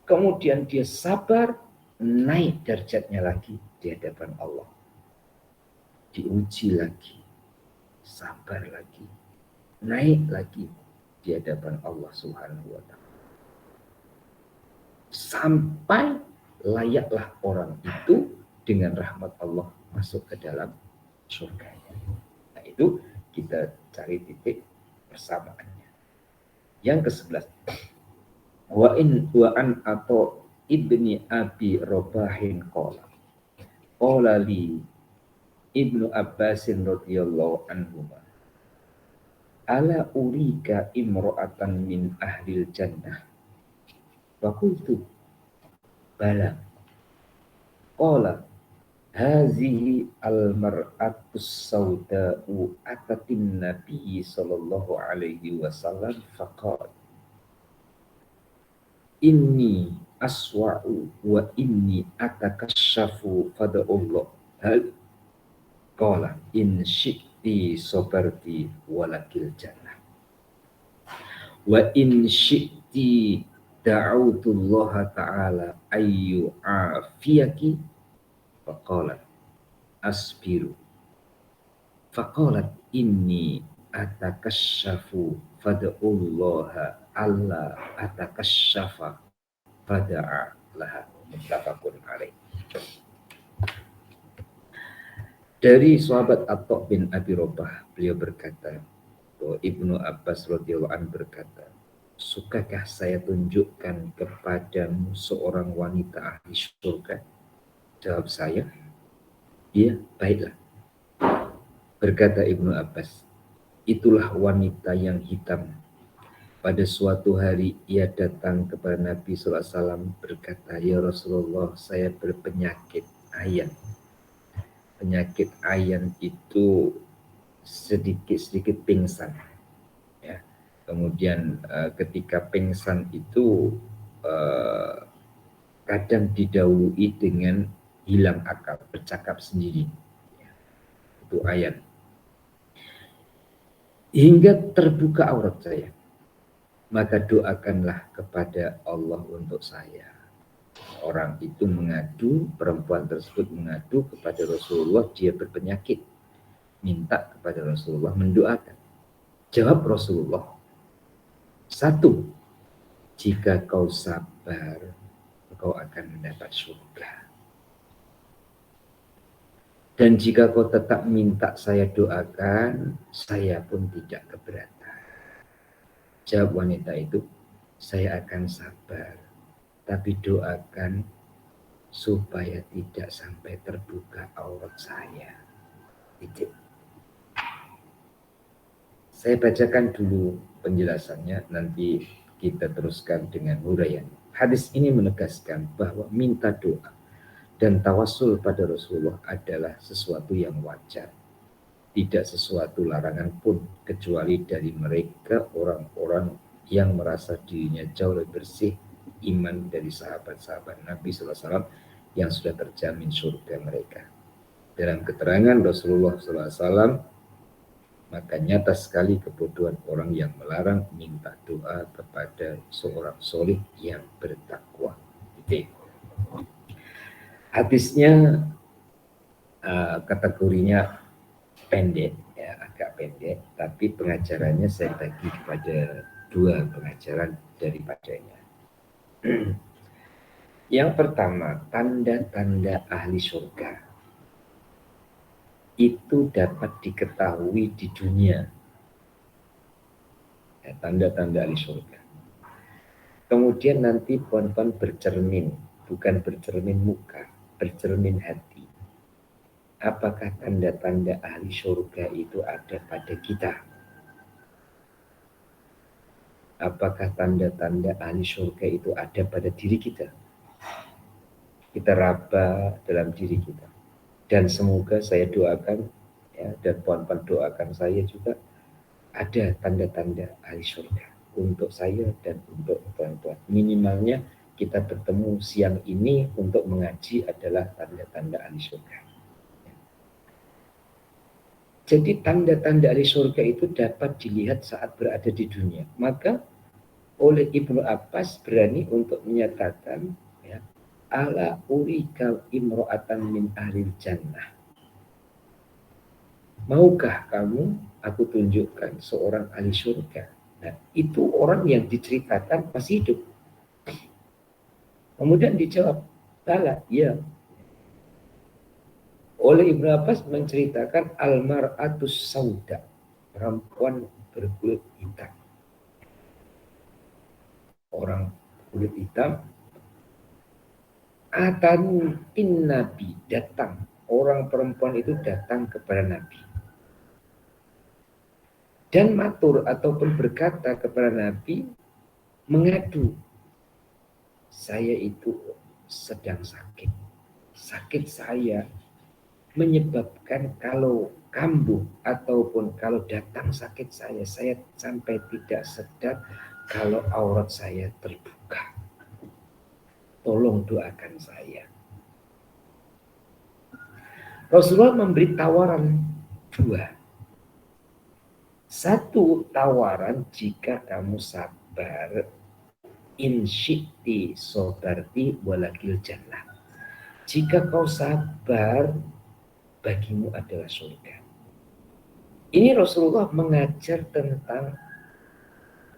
kemudian dia sabar, naik derajatnya lagi di hadapan Allah. Diuji lagi, sabar lagi, naik lagi di hadapan Allah Subhanahu wa Ta'ala. Sampai layaklah orang itu dengan rahmat Allah masuk ke dalam surga. Nah, itu kita cari titik persamaannya. Yang ke-11, wa an atau ibni Abi Robahin qala li Ibnu Abbasin radhiyallahu anhu, ala urika imra'atan min ahlil jannah? Wa qultu bala. Qala hazihi al-mar'atus sauda'u atatin nabi sallallahu alaihi wasallam faqala inni aswa'u wa inni atakashafu fada'ullah hal qala in syi'ti sabarti walakil jannah wa in syi'ti da'autullaha ta'ala ayyu afiyaki faqalat asbiru faqalat inni atakashafu fada'ullaha alla atakashafa fada'a laha. Muttafaqun alaih. Dari sahabat Atha bin Abi Robah, beliau berkata, bahwa Ibnu Abbas radhiyallahu anhu berkata, sukakah saya tunjukkan kepadamu seorang wanita ahli surga? Jawab saya, iya, baiklah. Berkata Ibnu Abbas, itulah wanita yang hitam. Pada suatu hari ia datang kepada Nabi SAW berkata, ya Rasulullah, saya berpenyakit ayan. Penyakit ayan itu sedikit-sedikit pingsan. Ya. Kemudian ketika pingsan itu kadang didahului dengan hilang akal, bercakap sendiri. Itu ayat. Hingga terbuka aurat saya. Maka doakanlah kepada Allah untuk saya. Orang itu mengadu, perempuan tersebut mengadu kepada Rasulullah, dia berpenyakit. Minta kepada Rasulullah mendoakan. Jawab Rasulullah, satu, jika kau sabar, kau akan mendapat surga. Dan jika kau tetap minta saya doakan, saya pun tidak keberatan. Jawab wanita itu, saya akan sabar, tapi doakan supaya tidak sampai terbuka aurat saya. Titik. Saya bacakan dulu penjelasannya, nanti kita teruskan dengan huraian. Hadis ini menegaskan bahwa minta doa dan tawassul pada Rasulullah adalah sesuatu yang wajar. Tidak sesuatu larangan pun, kecuali dari mereka orang-orang yang merasa dirinya jauh lebih bersih iman dari sahabat-sahabat Nabi SAW yang sudah terjamin surga mereka. Dalam keterangan Rasulullah SAW, maka nyata sekali kebodohan orang yang melarang minta doa kepada seorang solih yang bertakwa. Hadisnya kategorinya pendek, ya, agak pendek, tapi pengajarannya saya bagi kepada dua pengajaran daripadanya. Yang pertama, tanda-tanda ahli surga itu dapat diketahui di dunia. Ya, tanda-tanda ahli surga. Kemudian nanti puan-puan bercermin, bukan bercermin muka, bercermin hati. Apakah tanda-tanda ahli surga itu ada pada kita? Apakah tanda-tanda ahli surga itu ada pada diri kita? Kita raba dalam diri kita. Dan semoga saya doakan, ya, dan puan-puan doakan saya juga, ada tanda-tanda ahli surga untuk saya dan untuk puan-puan. Minimalnya kita bertemu siang ini untuk mengaji adalah tanda-tanda ahli surga. Jadi tanda-tanda ahli surga itu dapat dilihat saat berada di dunia. Maka oleh Ibnu Abbas berani untuk menyatakan, ya, ala urika imro'atan min ahlil jannah. Maukah kamu aku tunjukkan seorang ahli surga? Nah, itu orang yang diceritakan masih hidup. Kemudian dijawab, bala, ya. Oleh Ibnu Abbas menceritakan almar'atus sauda, perempuan berkulit hitam. Orang kulit hitam, atanukin Nabi, datang. Orang perempuan itu datang kepada Nabi. Dan matur ataupun berkata kepada Nabi, mengadu, saya itu sedang sakit. Sakit saya menyebabkan kalau kambuh ataupun kalau datang sakit saya sampai tidak sedar kalau aurat saya terbuka. Tolong doakan saya. Rasulullah memberi tawaran dua. Satu tawaran, jika kamu sabar, insyikti sobarti walakil jannah. Jika kau sabar, bagimu adalah surga. Ini Rasulullah mengajar tentang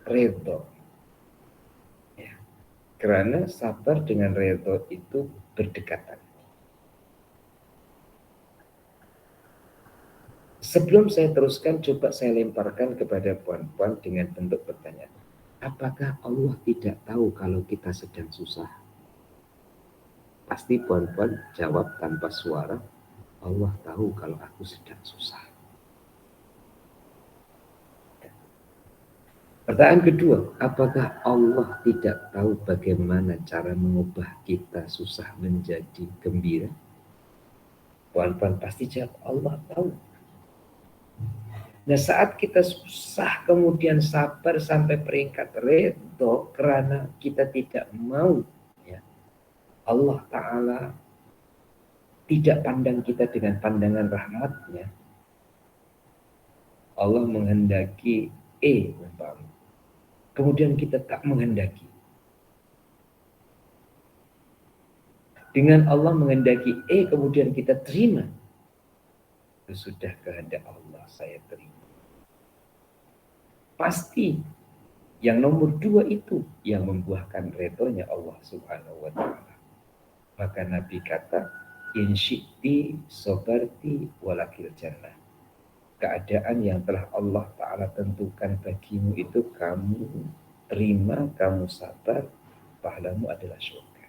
redho. Ya, karena sabar dengan redho itu berdekatan. Sebelum saya teruskan, coba saya lemparkan kepada puan-puan dengan bentuk pertanyaan. Apakah Allah tidak tahu kalau kita sedang susah? Pasti puan-puan jawab tanpa suara, Allah tahu kalau aku sedang susah. Pertanyaan kedua, apakah Allah tidak tahu bagaimana cara mengubah kita susah menjadi gembira? Puan-puan pasti jawab, Allah tahu. Nah, saat kita susah kemudian sabar sampai peringkat redho karena kita tidak mau, ya, Allah Ta'ala tidak pandang kita dengan pandangan rahmatnya. Allah menghendaki umpama, kemudian kita tak menghendaki. Dengan Allah menghendaki kemudian kita terima, itu sudah kehendak Allah, saya terima. Pasti yang nomor 2 itu yang membuahkan redhonya Allah Subhanahu wa Ta'ala. Maka Nabi kata, in syi'ti sobarti walakil jannah. Keadaan yang telah Allah Ta'ala tentukan bagimu itu kamu terima, kamu sabar, pahalamu adalah surga.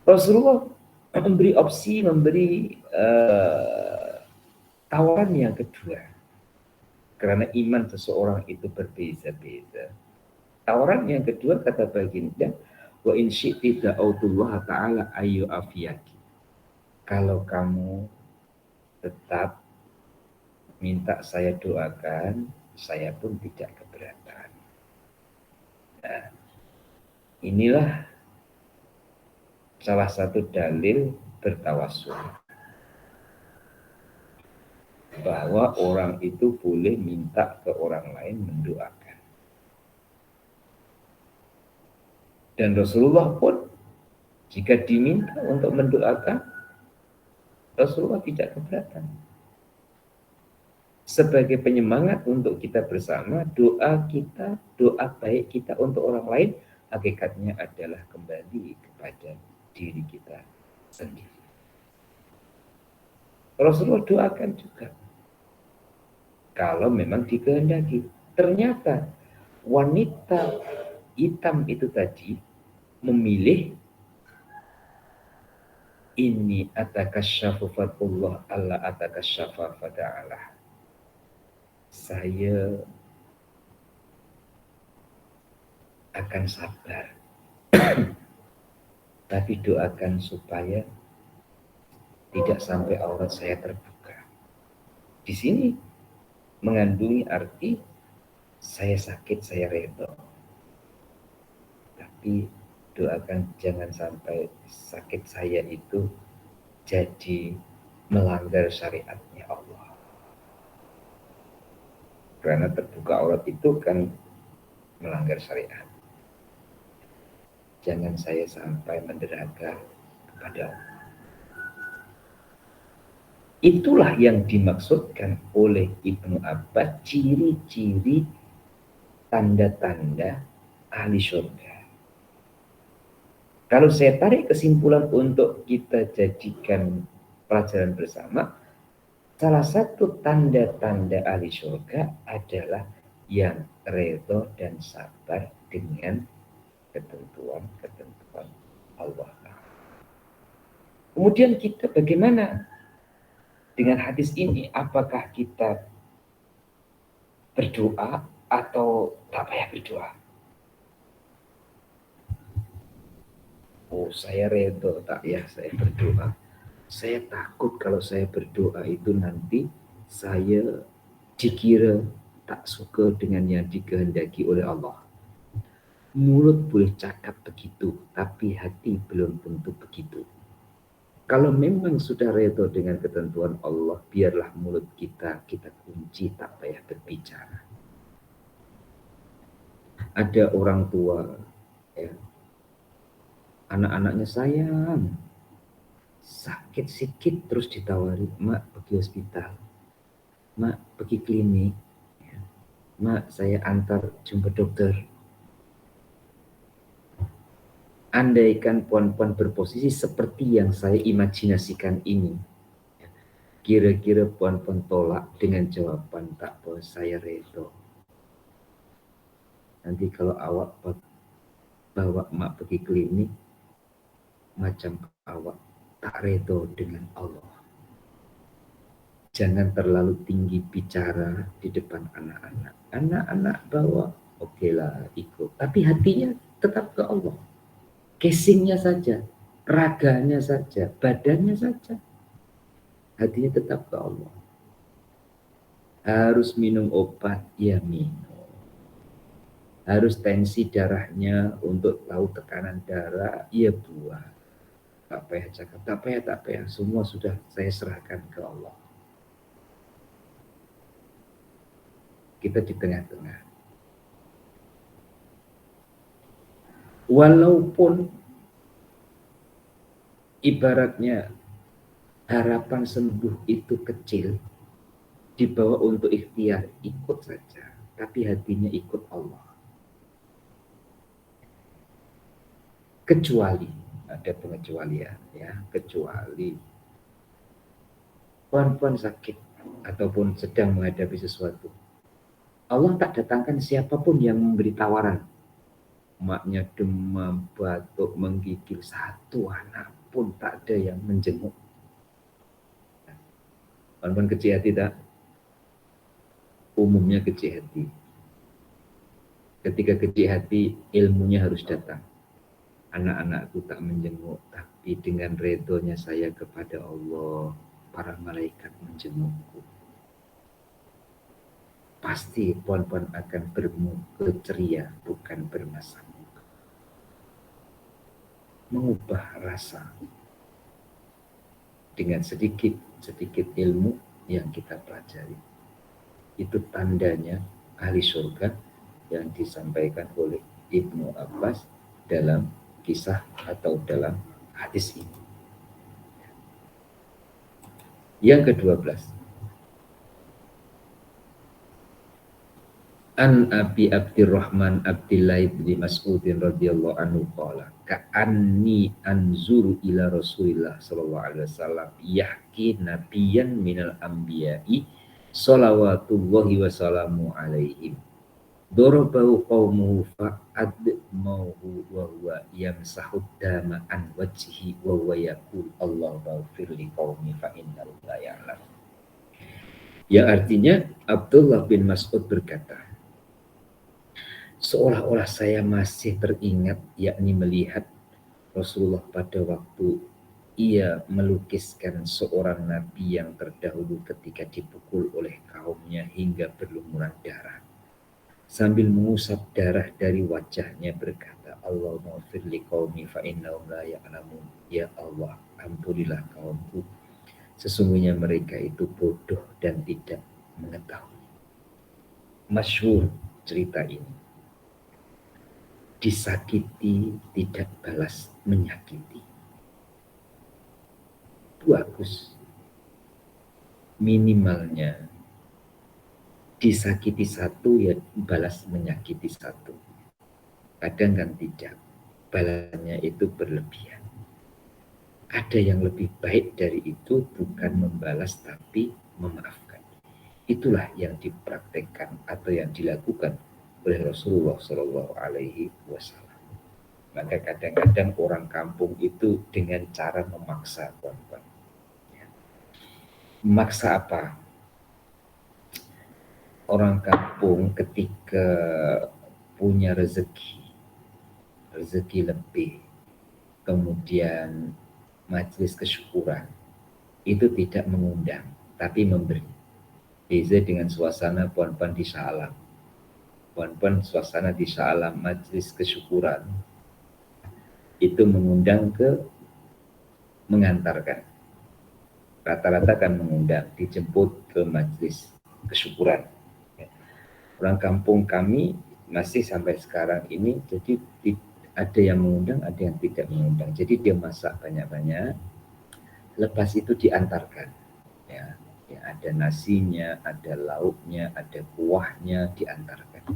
Rasulullah memberi opsi, memberi tawaran yang kedua. Karena iman seseorang itu berbeza-beza. Tawaran yang kedua kata baginda, wa in syi'ti da'autullah ta'ala ayu afiyaki. Kalau kamu tetap minta saya doakan, saya pun tidak keberatan. Nah, inilah salah satu dalil bertawassul. Bahwa orang itu boleh minta ke orang lain mendoakan. Dan Rasulullah pun jika diminta untuk mendoakan, Rasulullah tidak keberatan. Sebagai penyemangat untuk kita bersama, doa kita, doa baik kita untuk orang lain, hakikatnya adalah kembali kepada diri kita sendiri. Rasulullah doakan juga. Kalau memang dikehendaki. Ternyata wanita hitam itu tadi memilih ini atakasyafu fatullah Allah atakasyafa fata'ala. Saya akan sabar. Tapi doakan supaya tidak sampai aurat saya terbuka. Di sini mengandungi arti saya sakit, saya redho. Tapi doakan jangan sampai sakit saya itu jadi melanggar syariatnya Allah. Karena terbuka aurat itu kan melanggar syariat. Jangan saya sampai menderaka kepada Allah. Itulah yang dimaksudkan oleh Ibnu Abbas ciri-ciri tanda-tanda ahli surga. Kalau saya tarik kesimpulan untuk kita jadikan pelajaran bersama, salah satu tanda-tanda ahli surga adalah yang redho dan sabar dengan ketentuan-ketentuan Allah. Kemudian kita bagaimana dengan hadis ini? Apakah kita berdoa atau tak payah berdoa? Oh, saya redho, tak ya saya berdoa. Saya takut kalau saya berdoa itu nanti saya dikira tak suka dengan yang dikehendaki oleh Allah. Mulut boleh cakap begitu, tapi hati belum tentu begitu. Kalau memang sudah redho dengan ketentuan Allah, biarlah mulut kita kunci, tak payah berbicara. Ada orang tua, ya, anak-anaknya sayang, sakit sikit terus ditawari, mak pergi hospital, mak pergi klinik, ya, mak saya antar jumpa dokter. Andaikan puan-puan berposisi seperti yang saya imajinasikan ini, kira-kira puan-puan tolak dengan jawaban tak boleh saya redho. nanti kalau awak bawa mak pergi klinik, macam awak tak redo dengan Allah. Jangan terlalu tinggi bicara di depan anak-anak. Anak-anak bawa, okelah ikut. Tapi hatinya tetap ke Allah. Casingnya saja, raganya saja, badannya saja. Hatinya tetap ke Allah. Harus minum obat, ya minum. Harus tensi darahnya untuk tahu tekanan darah, ya buat. Tak payah cakap, tak payah. Semua sudah saya serahkan ke Allah. Kita di tengah-tengah. Walaupun ibaratnya harapan sembuh itu kecil, dibawa untuk ikhtiar, ikut saja. Tapi hatinya ikut Allah. Kecuali, ada pengecualian ya, kecuali puan-puan sakit ataupun sedang menghadapi sesuatu. Allah tak datangkan siapapun yang memberi tawaran. Maknya demam, batuk, menggigil, satu anak pun tak ada yang menjenguk. Puan-puan kecil hati tak? Umumnya kecil hati. Ketika kecil hati, ilmunya harus datang. Anak-anakku tak menjenguk, tapi dengan redonya saya kepada Allah, para malaikat menjengukku. Pasti puan-puan akan bermuka ceria, bukan bermasa muka. Mengubah rasa dengan sedikit ilmu yang kita pelajari. Itu tandanya ahli surga yang disampaikan oleh Ibnu Abbas dalam kisah atau dalam hadis ini. Yang ke-12. An Abi Abdurrahman Abdillah bin Mas'udin radhiyallahu anhu qala ka'anni anzuru ila Rasulillah sallallahu alaihi wasallam yahki nabiyyan minal anbiya'i shalawatullahi wa salamu alaihim darabahu qaumuhu fa'admauhu wa huwa yamsahu dama an wajhi wa huwa yaqul Allahu ighfir li qaumi fa innahu la ya'lam. Yang artinya Abdullah bin Mas'ud berkata, seolah-olah saya masih teringat, yakni melihat Rasulullah pada waktu ia melukiskan seorang nabi yang terdahulu ketika dipukul oleh kaumnya hingga berlumuran darah. Sambil mengusap darah dari wajahnya berkata, Allahumma firli qaumi fa innahum la ya'lamun. Ya Allah, ampunilah kaumku. Sesungguhnya mereka itu bodoh dan tidak mengetahui. Masyhur cerita ini. Disakiti tidak balas menyakiti. Bagus. Minimalnya disakiti satu ya balas menyakiti satu. Kadang kan tidak. Balasnya itu berlebihan. Ada yang lebih baik dari itu, bukan membalas tapi memaafkan. Itulah yang dipraktekkan atau yang dilakukan oleh Rasulullah Shallallahu Alaihi Wasallam. Maka kadang-kadang orang kampung itu dengan cara memaksa, teman-teman. Memaksa apa? Orang kampung ketika punya rezeki lebih, kemudian majelis kesyukuran, itu tidak mengundang, tapi memberi. Beza dengan suasana puan-puan di Shah Puan-puan suasana di Shah majelis kesyukuran itu mengundang ke mengantarkan. Rata-rata kan mengundang, dijemput ke majelis kesyukuran. Orang kampung kami masih sampai sekarang ini, jadi ada yang mengundang, ada yang tidak mengundang. Jadi dia masak banyak-banyak, lepas itu diantarkan. Ya, ada nasinya, ada lauknya, ada kuahnya, diantarkan.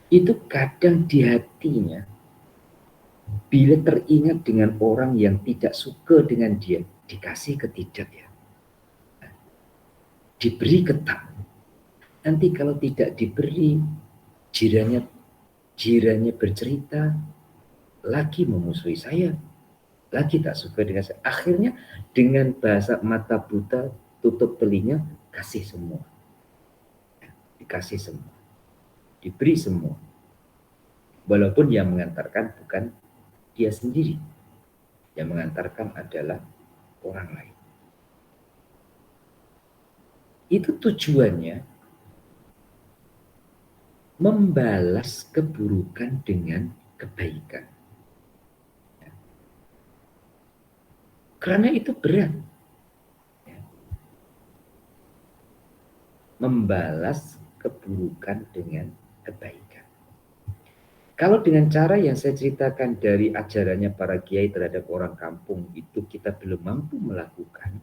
Itu kadang di hatinya, bila teringat dengan orang yang tidak suka dengan dia, dikasih ke tidak ya. Diberi ke tak. Nanti kalau tidak diberi, jirannya jirannya bercerita, lagi memusuhi saya, lagi tak suka dengan saya. Akhirnya dengan bahasa mata buta, tutup telinga, kasih semua. Dikasih semua. Diberi semua. Walaupun yang mengantarkan bukan dia sendiri. Yang mengantarkan adalah orang lain. Itu tujuannya membalas keburukan dengan kebaikan. Karena itu berat. Membalas keburukan dengan kebaikan. Kalau dengan cara yang saya ceritakan dari ajarannya para kiai terhadap orang kampung itu kita belum mampu melakukan,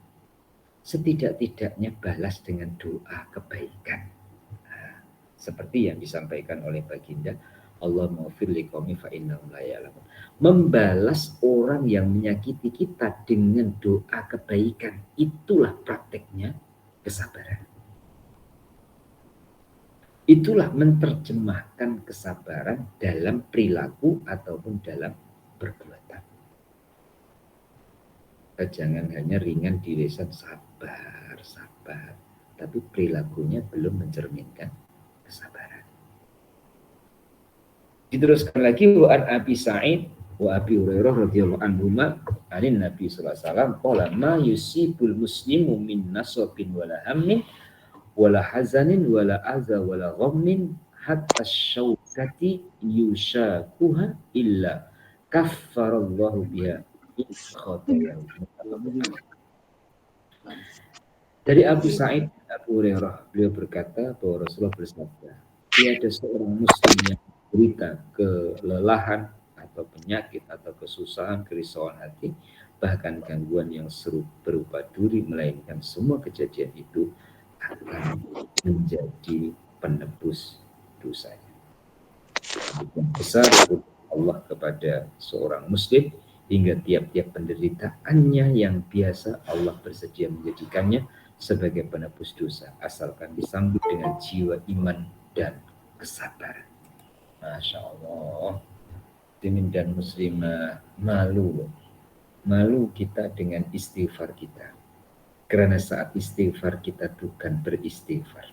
setidak-tidaknya balas dengan doa kebaikan. Nah, seperti yang disampaikan oleh Baginda, Allah maghfir liqaumi fa innahum la ya'lamun. Membalas orang yang menyakiti kita dengan doa kebaikan, itulah prakteknya kesabaran. Itulah menerjemahkan kesabaran dalam perilaku ataupun dalam perbuatan. Jangan hanya ringan di lisan sabar, tapi perilakunya belum mencerminkan kesabaran. Diteruskan lagi wa an Abi Sa'id wa Abi Hurairah radhiyallahu anhuma anin Nabi sallallahu alaihi wasallam qala ma yusibul muslimu min nasabin wala hammin wala hazanin wala aza wala ghammin hatta syaukati yushakuha illa kaffarallahu biha khotoyahu. Dari Abu Sa'id Abu Hurairah, beliau berkata bahwa Rasulullah bersabda, tiada seorang muslim yang berita kelelahan atau penyakit atau kesusahan, kerisauan hati, bahkan gangguan yang berupa duri, melainkan semua kejadian itu akan menjadi penebus dosanya. Yang besar Allah kepada seorang muslim hingga tiap-tiap penderitaannya yang biasa Allah bersedia menjadikannya sebagai penebus dosa, asalkan disambut dengan jiwa iman dan kesabaran. Masya Allah. Muslimin dan muslimah, malu kita dengan istighfar kita, karena saat istighfar kita bukan beristighfar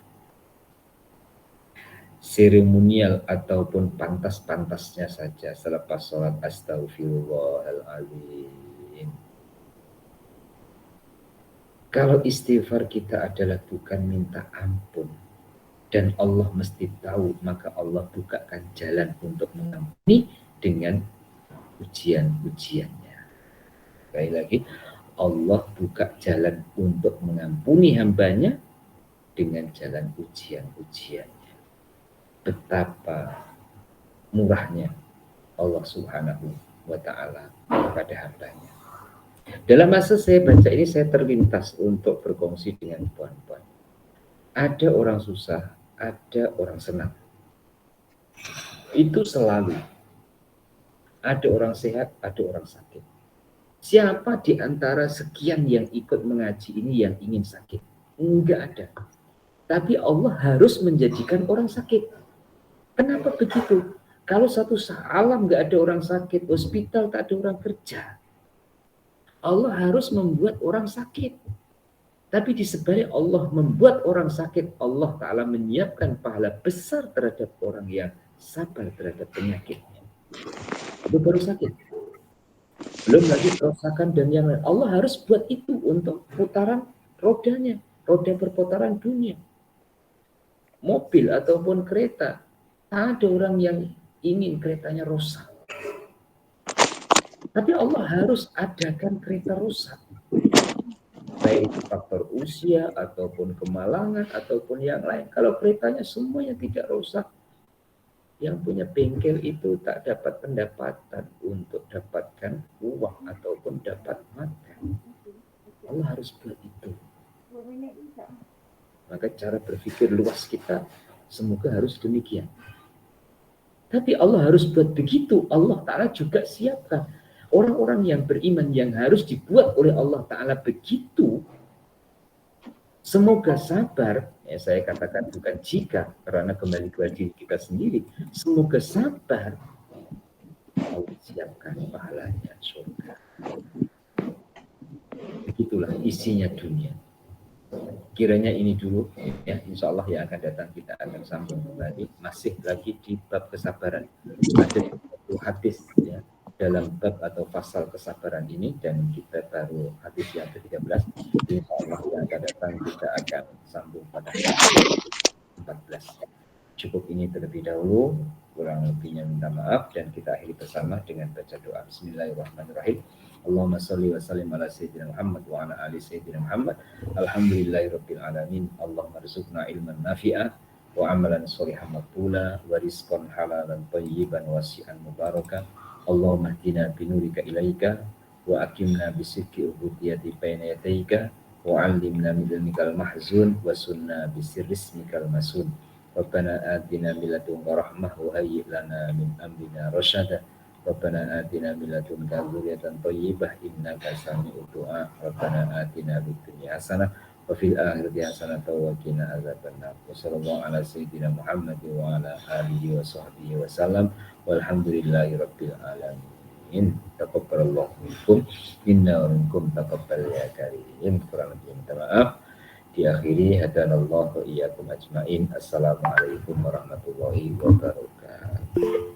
seremonial ataupun pantas-pantasnya saja selepas sholat astaghfirullahaladzim. Kalau istighfar kita adalah bukan minta ampun dan Allah mesti tahu, maka Allah bukakan jalan untuk mengampuni dengan ujian-ujiannya. Sekali lagi, Allah buka jalan untuk mengampuni hambanya dengan jalan ujian-ujiannya. Betapa murahnya Allah Subhanahu wa Ta'ala kepada hambanya. Dalam masa saya baca ini, saya terlintas untuk berkongsi dengan puan-puan. Ada orang susah, ada orang senang. Itu selalu. Ada orang sehat, ada orang sakit. Siapa di antara sekian yang ikut mengaji ini yang ingin sakit? Enggak ada. Tapi Allah harus menjadikan orang sakit. Kenapa begitu? Kalau satu alam enggak ada orang sakit, hospital tak ada orang kerja, Allah harus membuat orang sakit. Tapi di sebalik Allah membuat orang sakit, Allah Ta'ala menyiapkan pahala besar terhadap orang yang sabar terhadap penyakitnya. Itu baru sakit. Belum lagi kerusakan dan yang lain. Allah harus buat itu untuk putaran rodanya, roda perputaran dunia. Mobil ataupun kereta, ada orang yang ingin keretanya rusak. Tapi Allah harus adakan kereta rusak. Baik itu faktor usia, ataupun kemalangan, ataupun yang lain. Kalau keretanya semuanya tidak rusak, yang punya bengkel itu tak dapat pendapatan untuk dapatkan uang ataupun dapat makan. Allah harus buat itu. Maka cara berpikir luas kita semoga harus demikian. Tapi Allah harus buat begitu. Allah Ta'ala juga siapkan orang-orang yang beriman yang harus dibuat oleh Allah Ta'ala begitu. Semoga sabar Ya, saya katakan bukan jika, karena kembali ke diri kita sendiri. Semoga sabar, Allah siapkan pahalanya surga. Begitulah isinya dunia. Kiranya ini dulu, ya, insya Allah yang akan datang kita akan sambung kembali. Masih lagi di bab kesabaran. Ada satu hadis, ya, dalam bab atau pasal kesabaran ini, dan kita baru hadis yang ke-13. Insya Allah yang akan datang kita akan sambung pada hadis 14. Cukup ini terlebih dahulu, kurang lebihnya minta maaf, dan kita akhiri bersama dengan baca doa. Bismillahirrahmanirrahim. Allahumma salli wa sallim ala sayyidina Muhammad wa ala ali sayyidina Muhammad. Alhamdulillahirabbil alamin. Allahumma rizqna ilman nafi'a wa amalan sholihan maqbula wa rizqan halalan thayyiban wasi'an mubarakan. Allahumma hdina binurika ilaika wa aqimna bisidqi ubudiyyati baina yadayka wa 'allimna min ilmikal mahzun wa sunna bisirri ismikal masun. Rabbana atina min ladunka rahmah wa hayyi' lana min amrina rasyada. Rabbana atina min ladunka dzurriyyatan thayyibah innaka sami'ud du'a. Rabbana atina fid dunya hasanah wa fil akhirati hasanah wa qina adzabannar. Wa sallallahu ala sayyidina Muhammad wa ala alihi wa sahbihi wa sallam. Walhamdulillahi rabbil alamin. Taqabbalallahu minkum inna wa minkum taqabbal ya karim. Kurang lebih minta maaf. Diakhiri hadanallahu wa iyyakum ajmain. Assalamualaikum warahmatullahi wabarakatuh.